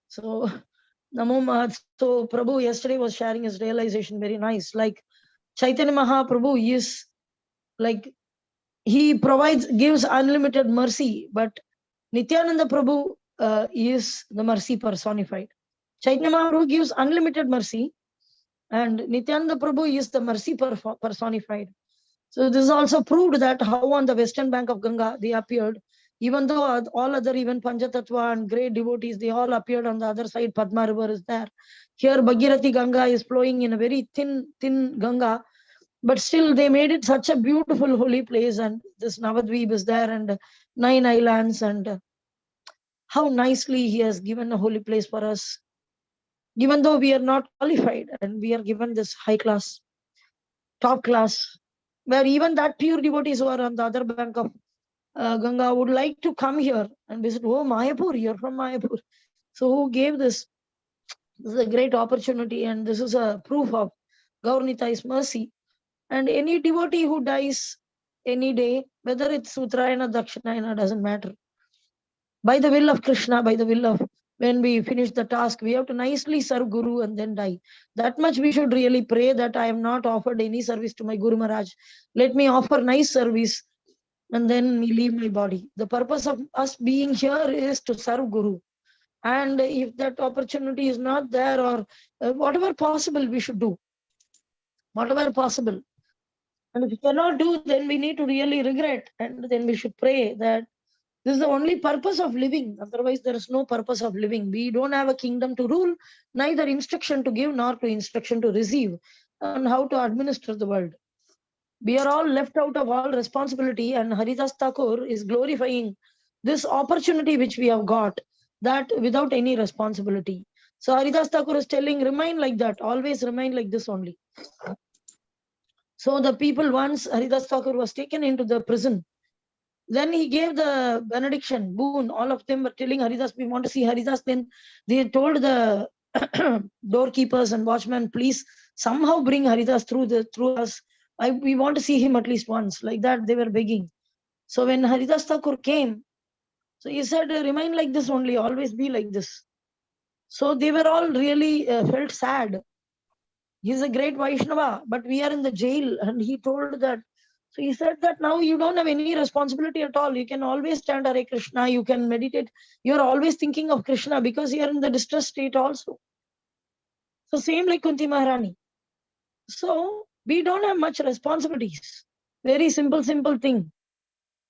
So, Namo Mahat. So, Prabhu yesterday was sharing his realization very nice. Like Chaitanya Mahaprabhu is like, he gives unlimited mercy, but Nityananda Prabhu is the mercy personified. Chaitanya Mahaprabhu gives unlimited mercy, and Nityananda Prabhu is the mercy personified. So this also proved that how on the western bank of Ganga they appeared, even though all other even Panchatattva and great devotees, they all appeared on the other side. Padma river is there. Here Bhagirathi Ganga is flowing in a very thin Ganga, but still they made it such a beautiful holy place, and this Navadvip is there and 9 islands, and how nicely he has given a holy place for us. Even though we are not qualified and we are given this high class, top class, where even that pure devotees who are on the other bank of Ganga would like to come here and visit. Oh, Mayapur, you're from Mayapur. So who gave this? This is a great opportunity, and this is a proof of Gaurnitai's mercy. And any devotee who dies any day, whether it's Uttarayana, Dakshinayana, doesn't matter. By the will of Krishna, by the will of, when we finish the task, we have to nicely serve Guru and then die. That much we should really pray, that I have not offered any service to my Guru Maharaj. Let me offer nice service and then we leave my body. The purpose of us being here is to serve Guru. And if that opportunity is not there, or whatever possible, we should do. Whatever possible. And if we cannot do, then we need to really regret. And then we should pray that this is the only purpose of living. Otherwise, there is no purpose of living. We don't have a kingdom to rule, neither instruction to give, nor to instruction to receive, on how to administer the world. We are all left out of all responsibility, and Haridas Thakur is glorifying this opportunity which we have got, that without any responsibility. So Haridas Thakur is telling, remain like that, always remain like this only. So the people, once Haridas Thakur was taken into the prison, then he gave the benediction, boon. All of them were telling Haridas, we want to see Haridas. Then they told the doorkeepers and watchmen, please somehow bring Haridas through us. We want to see him at least once. Like that, they were begging. So when Haridas Thakur came, So he said, remain like this only, always be like this. So they were all really felt sad. He's a great Vaishnava, but we are in the jail. And he told that. So he said that now you don't have any responsibility at all. You can always stand Hare Krishna. You can meditate. You're always thinking of Krishna because you're in the distress state also. So same like Kunti Maharani. So we don't have much responsibilities. Very simple thing.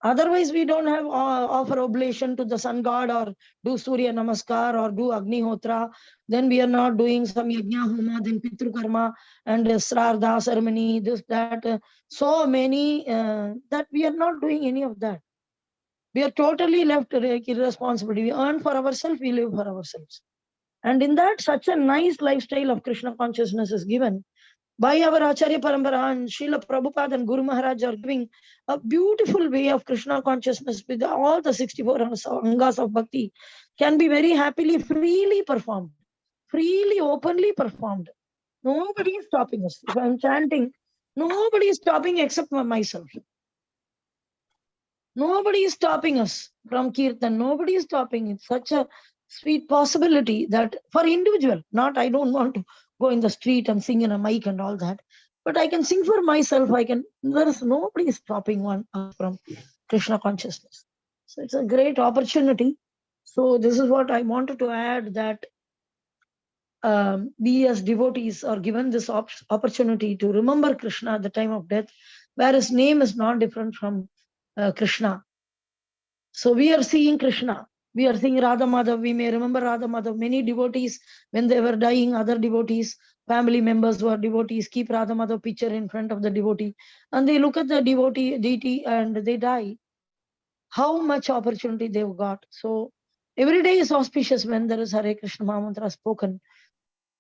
Otherwise, we don't have offer oblation to the sun god or do Surya Namaskar or do Agnihotra. Then we are not doing some Yajna Homa, then Pitru Karma and Sraddha ceremony, this, that. So many that we are not doing any of that. We are totally left irresponsible. We earn for ourselves, we live for ourselves. And in that, such a nice lifestyle of Krishna consciousness is given by our Acharya Parampara and Srila Prabhupada and Guru Maharaj are giving a beautiful way of Krishna consciousness with all the 64 angas of bhakti can be very happily, freely performed, freely, openly performed. Nobody is stopping us. If I'm chanting, nobody is stopping except myself. Nobody is stopping us from Kirtan. Nobody is stopping. It's such a sweet possibility that for individual, not I don't want to go in the street and sing in a mic and all that, but I can sing for myself. There is nobody stopping one from Krishna consciousness. So it's a great opportunity. So this is what I wanted to add, that we as devotees are given this opportunity to remember Krishna at the time of death, where his name is not different from Krishna. So we are seeing Krishna. We are seeing Radha Madhav. We may remember Radha Madhav. Many devotees, when they were dying, other devotees, family members who are devotees, keep Radha Madhav picture in front of the devotee. And they look at the deity and they die. How much opportunity they've got. So every day is auspicious when there is Hare Krishna Mahamantra spoken.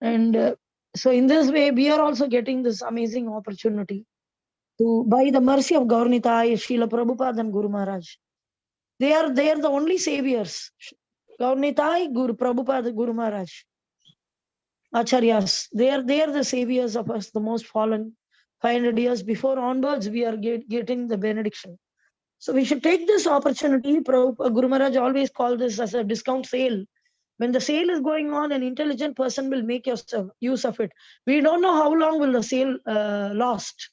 And so in this way, we are also getting this amazing opportunity to, by the mercy of Gaurnitai, Srila Prabhupada and Guru Maharaj. They are the only saviors. Gaurnitai, Guru Prabhupada, Guru Maharaj, Acharyas. They are the saviors of us, the most fallen. 500 years before onwards, we are getting the benediction. So we should take this opportunity. Guru Maharaj always called this as a discount sale. When the sale is going on, an intelligent person will make use of it. We don't know how long will the sale last.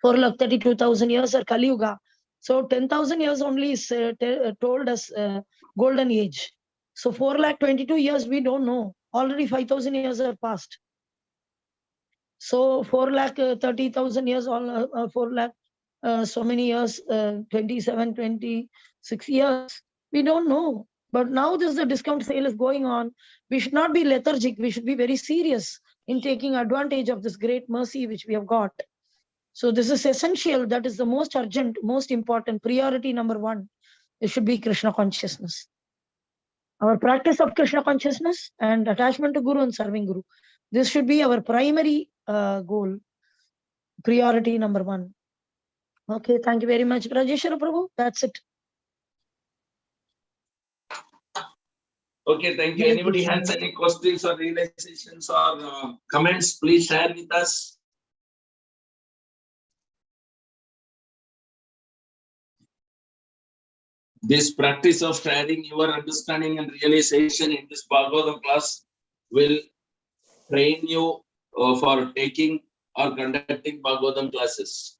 For 32,000 years or Kali Yuga. So 10,000 years only is told as golden age. So 4,22 years, we don't know. Already 5,000 years are passed. So 4,30,000 years, 4 lakh, so many years, 27, 26 years, we don't know. But now this the discount sale is going on. We should not be lethargic. We should be very serious in taking advantage of this great mercy which we have got. So this is essential. That is the most urgent, most important priority number one. It should be Krishna consciousness. Our practice of Krishna consciousness and attachment to Guru and serving Guru. This should be our primary goal. Priority number one. Okay, thank you very much, Rajeshwara Prabhu. That's it. Okay, thank you. Anybody has any questions or realizations or comments, please share with us. This practice of sharing your understanding and realization in this Bhagavatam class will train you for taking or conducting Bhagavatam classes.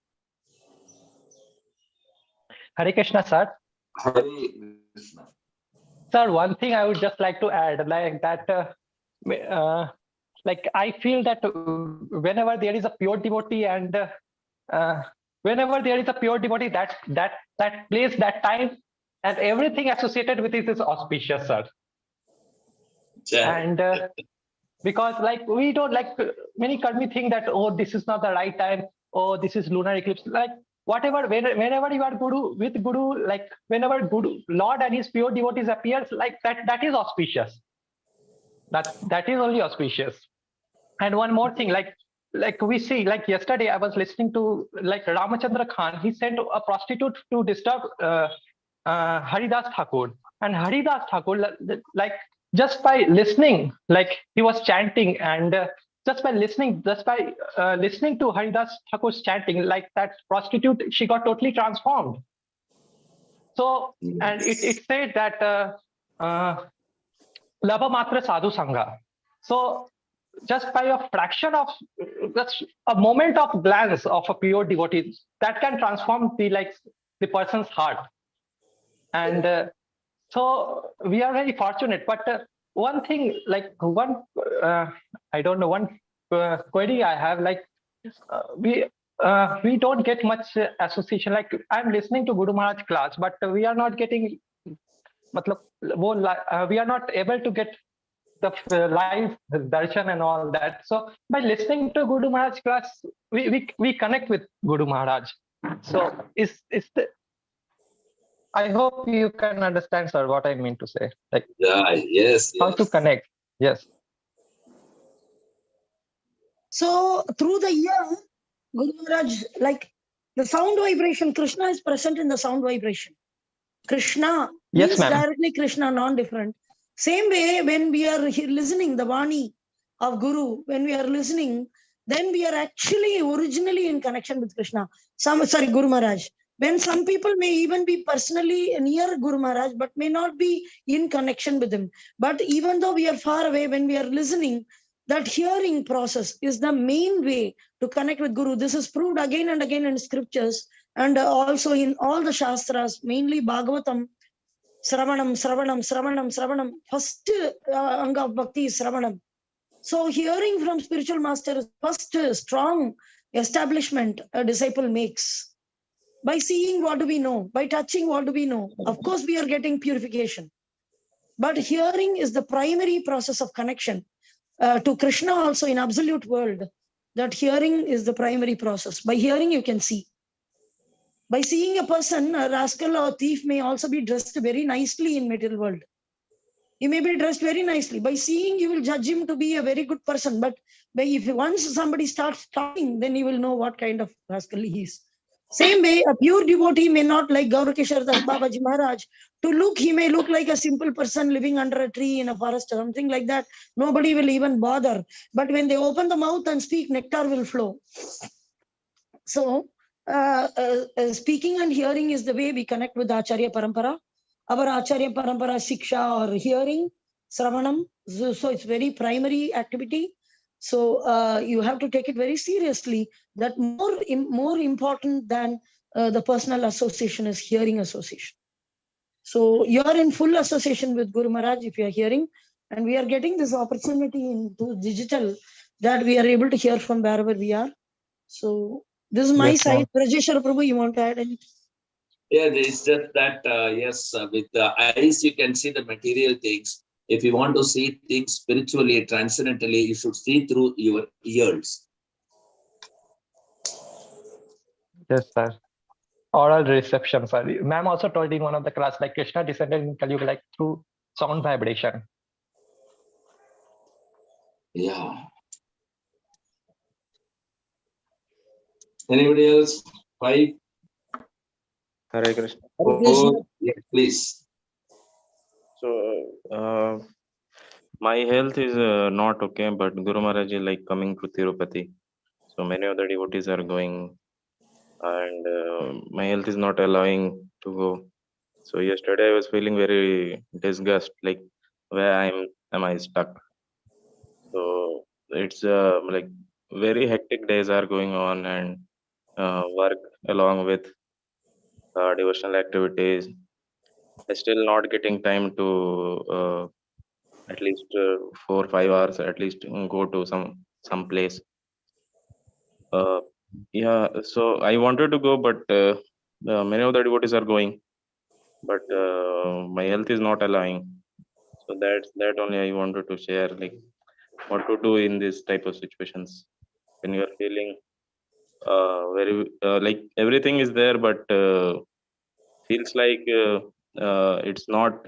Hare Krishna, sir. Hare Krishna. Sir, one thing I would just like to add, like that, like I feel that whenever there is a pure devotee and whenever there is a pure devotee, that place, that time, and everything associated with it is auspicious, sir. Yeah. And because like we don't, like many karmi think that, oh, this is not the right time, oh, this is lunar eclipse, like whatever, whenever you are with Guru, like whenever Guru, Lord and his pure devotees appears, like that is auspicious. That is only auspicious. And one more thing, like we see, like yesterday I was listening to like Ramachandra Khan. He sent a prostitute to disturb Haridas Thakur, and Haridas Thakur, like just by listening, like he was chanting, and just by listening to Haridas Thakur's chanting, like that prostitute, she got totally transformed. So, and it said that Labha Matra Sadhu Sangha. So, just by a fraction of, just a moment of glance of a pure devotee, that can transform the person's heart. And so we are very fortunate. But one thing, I don't know, one query I have, we don't get much association. Like I'm listening to Guru Maharaj class, but we are not getting, we are not able to get the live darshan and all that. So by listening to Guru Maharaj class, we connect with Guru Maharaj. So I hope you can understand, sir, what I mean to say. Like, yes. how to connect. Yes. So through the year, Guru Maharaj, like the sound vibration, Krishna is present in the sound vibration. Krishna Yes, means ma'am. directly Krishna, non-different. Same way, when we are listening, the Vani of Guru, when we are listening, then we are actually originally in connection with Krishna. Guru Maharaj. When some people may even be personally near Guru Maharaj, but may not be in connection with him. But even though we are far away, when we are listening, that hearing process is the main way to connect with Guru. This is proved again and again in scriptures and also in all the Shastras, mainly Bhagavatam. Sravanam. First anga of bhakti is Sravanam. So hearing from spiritual master is first strong establishment a disciple makes. By seeing, what do we know? By touching, what do we know? Of course, we are getting purification. But hearing is the primary process of connection to Krishna also in absolute world. That hearing is the primary process. By hearing, you can see. By seeing a person, a rascal or thief may also be dressed very nicely in material world. He may be dressed very nicely. By seeing, you will judge him to be a very good person. But if once somebody starts talking, then you will know what kind of rascal he is. Same way, a pure devotee may not like Gaurakishore Das Babaji Maharaj. To look, he may look like a simple person living under a tree in a forest or something like that. Nobody will even bother. But when they open the mouth and speak, nectar will flow. So, speaking and hearing is the way we connect with Acharya Parampara. Our Acharya Parampara Siksha or hearing, Sravanam. So it's very primary activity. So you have to take it very seriously. That more important than the personal association is hearing association. So you are in full association with Guru Maharaj if you are hearing, and we are getting this opportunity into digital that we are able to hear from wherever we are. So this is my side. Rajeshwar Prabhu, you want to add anything? Yeah, it's just that, with the eyes, you can see the material things. If you want to see things spiritually, transcendentally, you should see through your ears. Yes, sir. Oral reception, sir. Ma'am also told in one of the class, like Krishna descended in Kali Yuga, like through sound vibration. Yeah. Anybody else? 5? Hare Krishna. Oh, yes, please. So, my health is not okay, but Guru Maharaj is like coming to Tirupati. So many other devotees are going, and my health is not allowing to go. So yesterday I was feeling very disgust, like where am I stuck? So it's like very hectic days are going on, and work along with devotional activities. I still not getting time to at least 4 or 5 hours at least go to some place. Yeah, so I wanted to go, but many of the devotees are going, but my health is not allowing. So that only I wanted to share, like what to do in this type of situations when you are feeling very like everything is there, but feels like it's not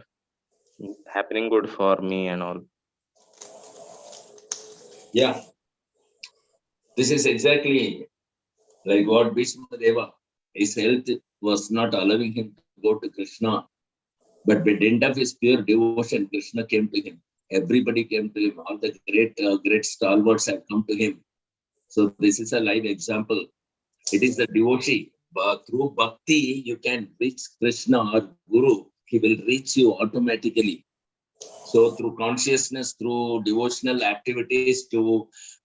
happening good for me and all. Yeah. This is exactly like what Bhishma Deva, his health was not allowing him to go to Krishna. But by dint of his pure devotion, Krishna came to him. Everybody came to him. All the great stalwarts have come to him. So this is a live example. It is the devotee through bhakti, you can reach Krishna or Guru. He will reach you automatically. So through consciousness, through devotional activities,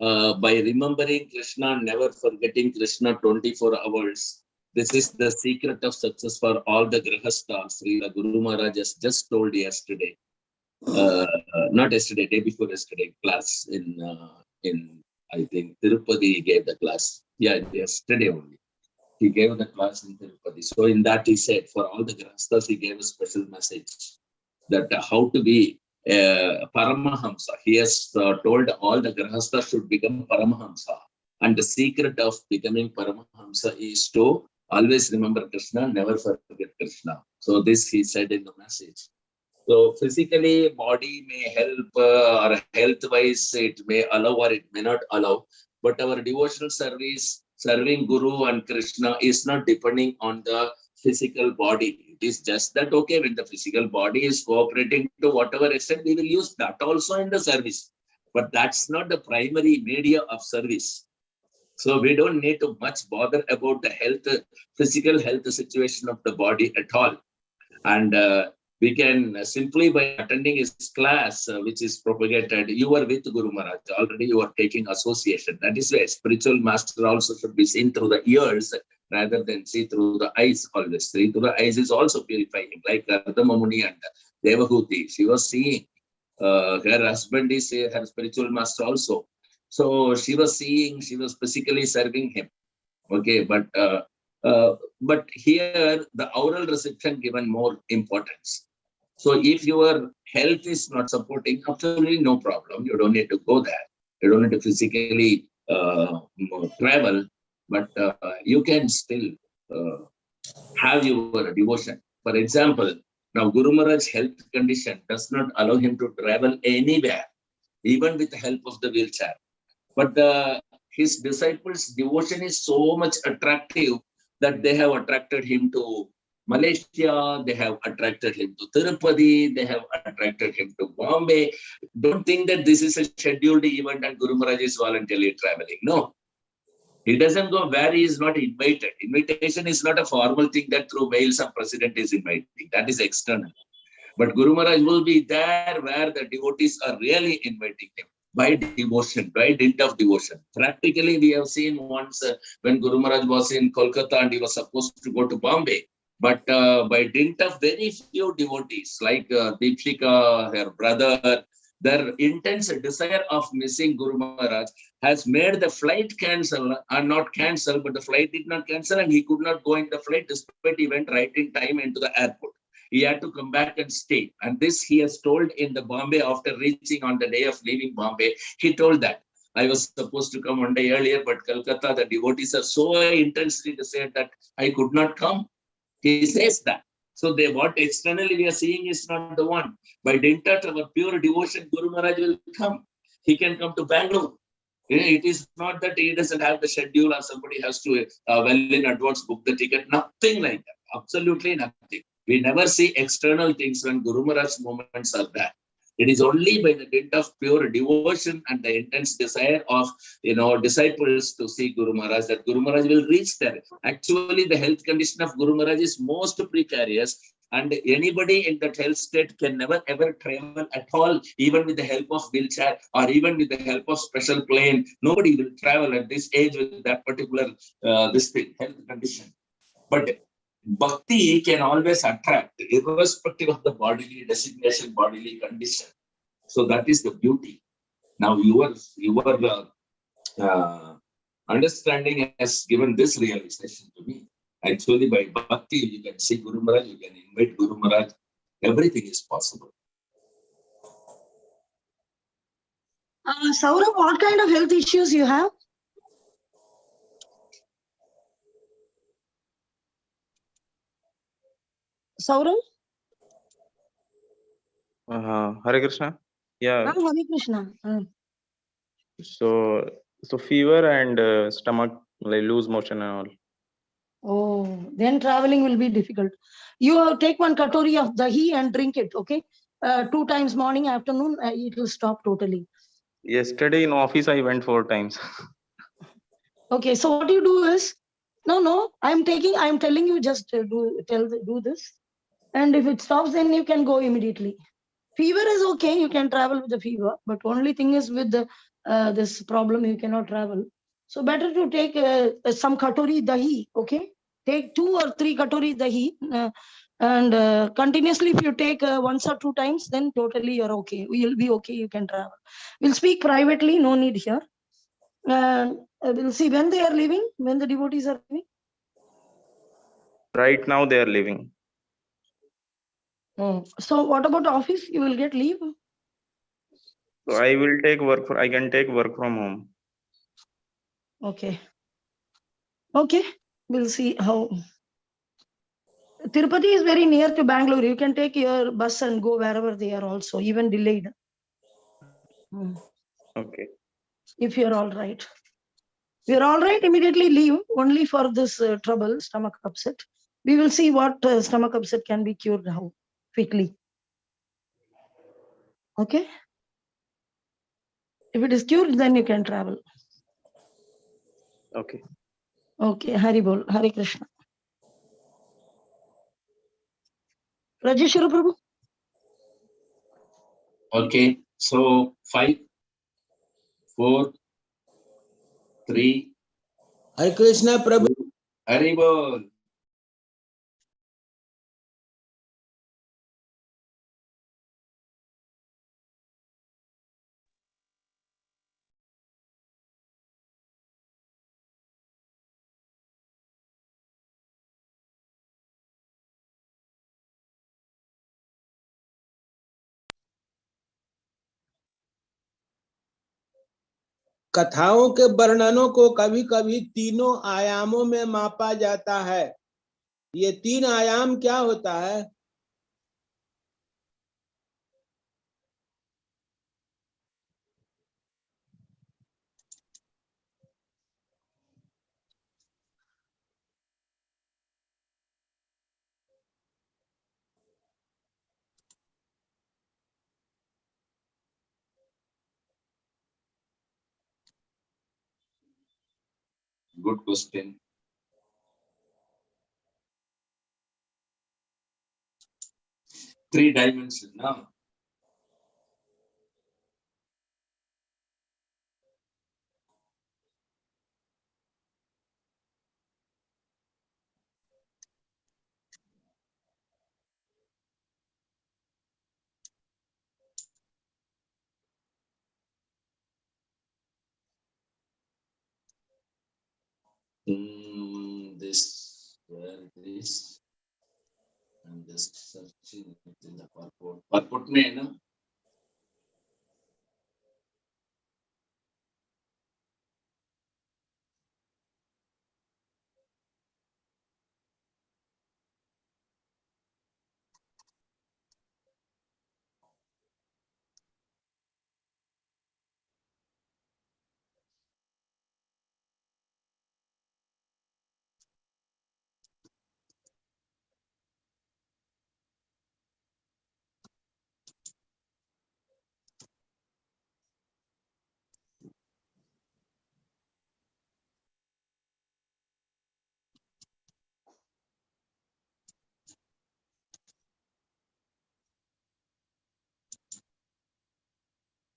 by remembering Krishna, never forgetting Krishna 24 hours. This is the secret of success for all the grihasthas. Sri Guru Maharaj just told yesterday. Not yesterday, day before yesterday, class in I think Tirupati he gave the class. Yeah, yesterday only. He gave the class in Tirupati. So in that he said, for all the grihasthas, he gave a special message that how to be Paramahamsa. He has told all the grihasthas should become Paramahamsa. And the secret of becoming Paramahamsa is to always remember Krishna, never forget Krishna. So this he said in the message. So physically, body may help or health-wise, it may allow or it may not allow. But our devotional service, serving Guru and Krishna is not depending on the physical body. It is just that, okay, when the physical body is cooperating to whatever extent, we will use that also in the service. But that's not the primary media of service. So we don't need to much bother about the health, physical health situation of the body at all. And we can simply by attending his class, which is propagated, you are with Guru Maharaj, already you are taking association. That is why spiritual master also should be seen through the ears rather than see through the eyes always. See through the eyes is also purifying, like Ardhama Muni and Devahuti. She was seeing, her husband is her spiritual master also. So she was seeing, she was physically serving him. Okay, but here the oral reception given more importance. So if your health is not supporting, absolutely no problem. You don't need to go there. You don't need to physically travel, but you can still have your devotion. For example, now Guru Maharaj's health condition does not allow him to travel anywhere, even with the help of the wheelchair. But his disciples' devotion is so much attractive that they have attracted him to Malaysia, they have attracted him to Tirupati, they have attracted him to Bombay. Don't think that this is a scheduled event and Guru Maharaj is voluntarily traveling. No. He doesn't go where he is not invited. Invitation is not a formal thing that through mail some president is inviting. That is external. But Guru Maharaj will be there where the devotees are really inviting him. By devotion, by dint of devotion. Practically, we have seen once when Guru Maharaj was in Kolkata and he was supposed to go to Bombay. But by dint of very few devotees, like Deepshika, her brother, their intense desire of missing Guru Maharaj has made the flight cancel, or not cancel, but the flight did not cancel and he could not go in the flight despite he went right in time into the airport. He had to come back and stay. And this he has told in the Bombay after reaching on the day of leaving Bombay. He told that I was supposed to come one day earlier, but Calcutta, the devotees are so intensely desired that I could not come. He says that. So what externally we are seeing is not the one. By dint of our pure devotion, Guru Maharaj will come. He can come to Bangalore. It is not that he doesn't have the schedule or somebody has to well in advance book the ticket. Nothing like that. Absolutely nothing. We never see external things when Guru Maharaj's moments are there. It is only by the dint of pure devotion and the intense desire of disciples to see Guru Maharaj that Guru Maharaj will reach there. Actually, the health condition of Guru Maharaj is most precarious, and anybody in that health state can never ever travel at all, even with the help of wheelchair or even with the help of special plane. Nobody will travel at this age with that particular health condition. But Bhakti can always attract, irrespective of the bodily designation, bodily condition. So that is the beauty. Now your understanding has given this realization to me. Actually, by Bhakti, you can see Guru Maharaj, you can invite Guru Maharaj. Everything is possible. Saurabh, what kind of health issues you have? Saurabh? Hare Krishna. Yeah. Hare Krishna. So fever and stomach, like loose motion and all. Oh, then traveling will be difficult. You take one katori of dahi and drink it, okay? 2 times morning, afternoon, it will stop totally. Yesterday in office, I went 4 times. Okay, so what you do is, No. I'm telling you, just do this. And if it stops, then you can go immediately. Fever is okay. You can travel with the fever, but only thing is with the this problem, you cannot travel. So better to take some katori dahi. Okay, take 2 or 3 katori dahi, and continuously. If you take once or 2 times, then totally you're okay. You'll be okay. You can travel. We'll speak privately. No need here. And we'll see when they are leaving. When the devotees are leaving. Right now they are leaving. So what about office? You will get leave. So I can take work from home. Okay. Okay. We'll see how. Tirupati is very near to Bangalore. You can take your bus and go wherever they are also, even delayed. Okay. If you're all right. If you're all right, immediately leave. Only for this trouble, stomach upset. We will see what stomach upset can be cured how quickly. Okay. If it is cured, then you can travel. Okay. Okay. Hari Bol. Hare Krishna. Rajeshwara Prabhu. Okay, so 5, 4, 3, Hare Krishna Prabhu. Haribol. कथाओं के वर्णनों को कभी कभी तीनों आयामों में मापा जाता है। ये 3 आयाम क्या होता है? Good question. Three dimension, no? This, and this searching it in the purport. Purport में ना?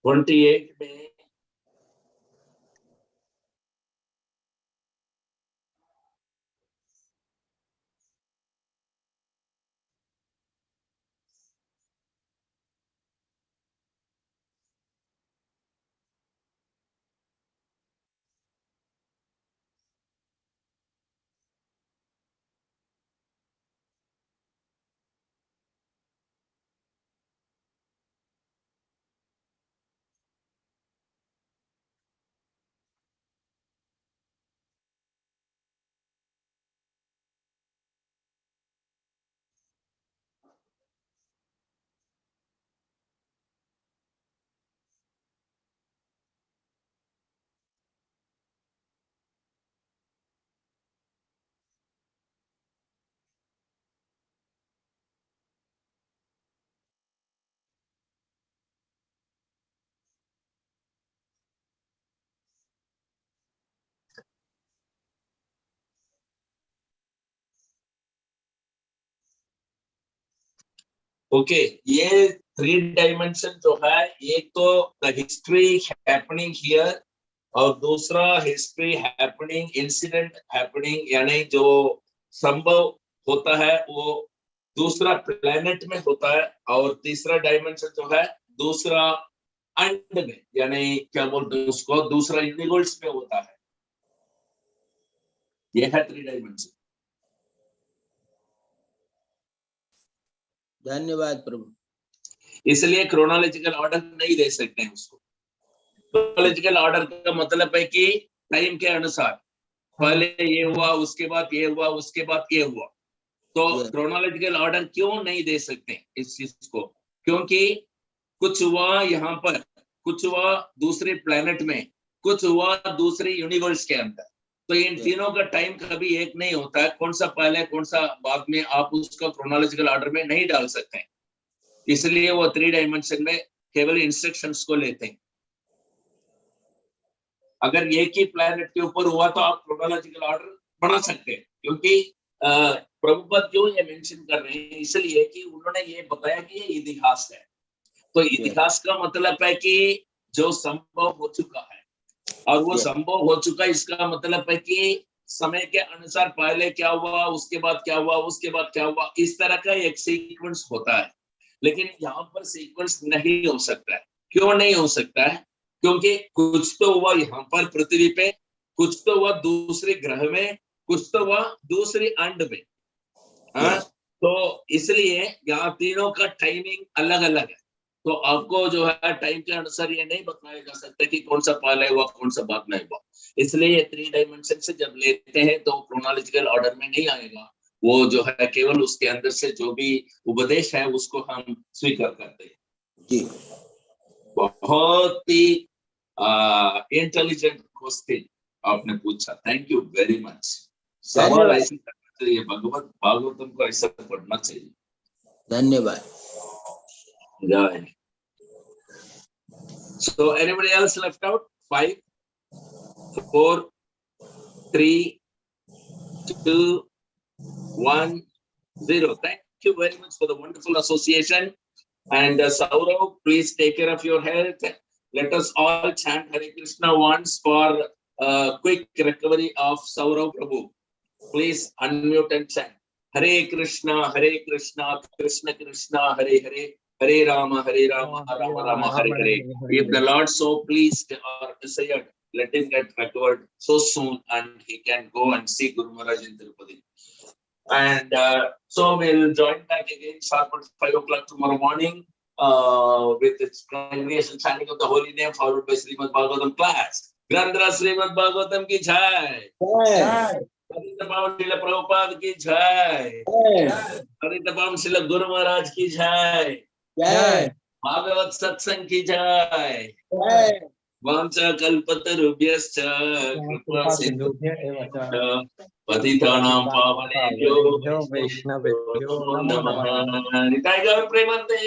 $28 में ओके, ये 3 डायमेंशन जो है, एक तो द हिस्ट्री हैपनिंग हियर और दूसरा हिस्ट्री हैपनिंग, इंसिडेंट हैपनिंग, यानी जो संभव होता है वो दूसरा प्लेनेट में होता है, और तीसरा डायमेंशन जो है दूसरा अंड में, यानी क्या बोलते हैं उसको, दूसरा यूनिवर्स में होता है। ये है 3 डायमेंशन। धन्यवाद प्रभु। इसलिए क्रोनोलॉजिकल ऑर्डर नहीं दे सकते हैं उसको। क्रोनोलॉजिकल ऑर्डर का मतलब है कि टाइम के अनुसार पहले ये हुआ, उसके बाद ये हुआ, उसके बाद ये हुआ। तो क्रोनोलॉजिकल ऑर्डर क्यों नहीं दे सकते इस चीज को? क्योंकि कुछ हुआ यहाँ पर, कुछ हुआ दूसरे प्लेनेट में, कुछ हुआ दूसरे यूनिवर्स के अंदर। तो इन तीनों का टाइम कभी एक नहीं होता है, कौन सा पहले कौन सा बाद में, आप उसका क्रोनोलॉजिकल ऑर्डर में नहीं डाल सकते हैं। इसलिए वो 3 डायमेंशन में केवल इंस्ट्रक्शंस को लेते हैं। अगर एक ही प्लेनेट के ऊपर हुआ तो आप क्रोनोलॉजिकल ऑर्डर बना सकते हैं, क्योंकि प्रभुपद क्यों ये मेंशन कर रहे हैं, इसलिए कि उन्होंने ये बताया कि ये इतिहास है। तो इतिहास का मतलब है कि जो संभव हो चुका है, और वो संभव हो चुका, इसका मतलब है कि समय के अनुसार पहले क्या हुआ, उसके बाद क्या हुआ, उसके बाद क्या हुआ, इस तरह का एक सीक्वेंस होता है। लेकिन यहाँ पर सीक्वेंस नहीं हो सकता है। क्यों नहीं हो सकता है? क्योंकि कुछ तो हुआ यहाँ पर पृथ्वी पे, कुछ तो हुआ दूसरे ग्रह में, कुछ तो हुआ दूसरी अंड में। हाँ, तो इसलिए यहाँ तीनों का टाइमिंग अलग अलग है। तो आपको जो है टाइम के अनुसार ये नहीं बताया जा सकता कि कौन सा पहले हुआ, कौन सा बाद में हुआ। इसलिए ये 3 डायमेंशन से जब लेते हैं तो क्रोनोलॉजिकल ऑर्डर में नहीं आएगा। वो जो है केवल उसके अंदर से जो भी उपदेश है उसको हम स्वीकार करते हैं। जी, बहुत ही इंटेलिजेंट क्वेश्चन आपने पूछा। Thank you very much. सवाल ऐसे करना चाहिए, भगवत भागवतम को ऐसा पढ़ना चाहिए। धन्यवाद। जय। So anybody else left out? 5, 4, 3, 2, 1, 0. Thank you very much for the wonderful association. And Saurav, please take care of your health. Let us all chant Hare Krishna once for quick recovery of Saurav Prabhu. Please unmute and chant Hare Krishna, Krishna Krishna, Hare Hare, Hare Rama, Rama Rama, Hare Hare. If the Lord so pleased or desired, let him get recovered so soon and he can go and see Guru Maharaj in Tirupati. And so we'll join back again sharp at 5 o'clock tomorrow morning with its congregation chanting of the holy name, followed by Srimad Bhagavatam class. Grandra Srimad Bhagavatam ki jai. Srila Prabhupada ki jai. Srila Guru Maharaj ki jai. Bhagavat Satsang ki jai. Vamcha kalpatarubhyascha kripa sindhubhya patitanam pavanebhyo vaishnavebhyo namaha. Nitai Gaur Premante.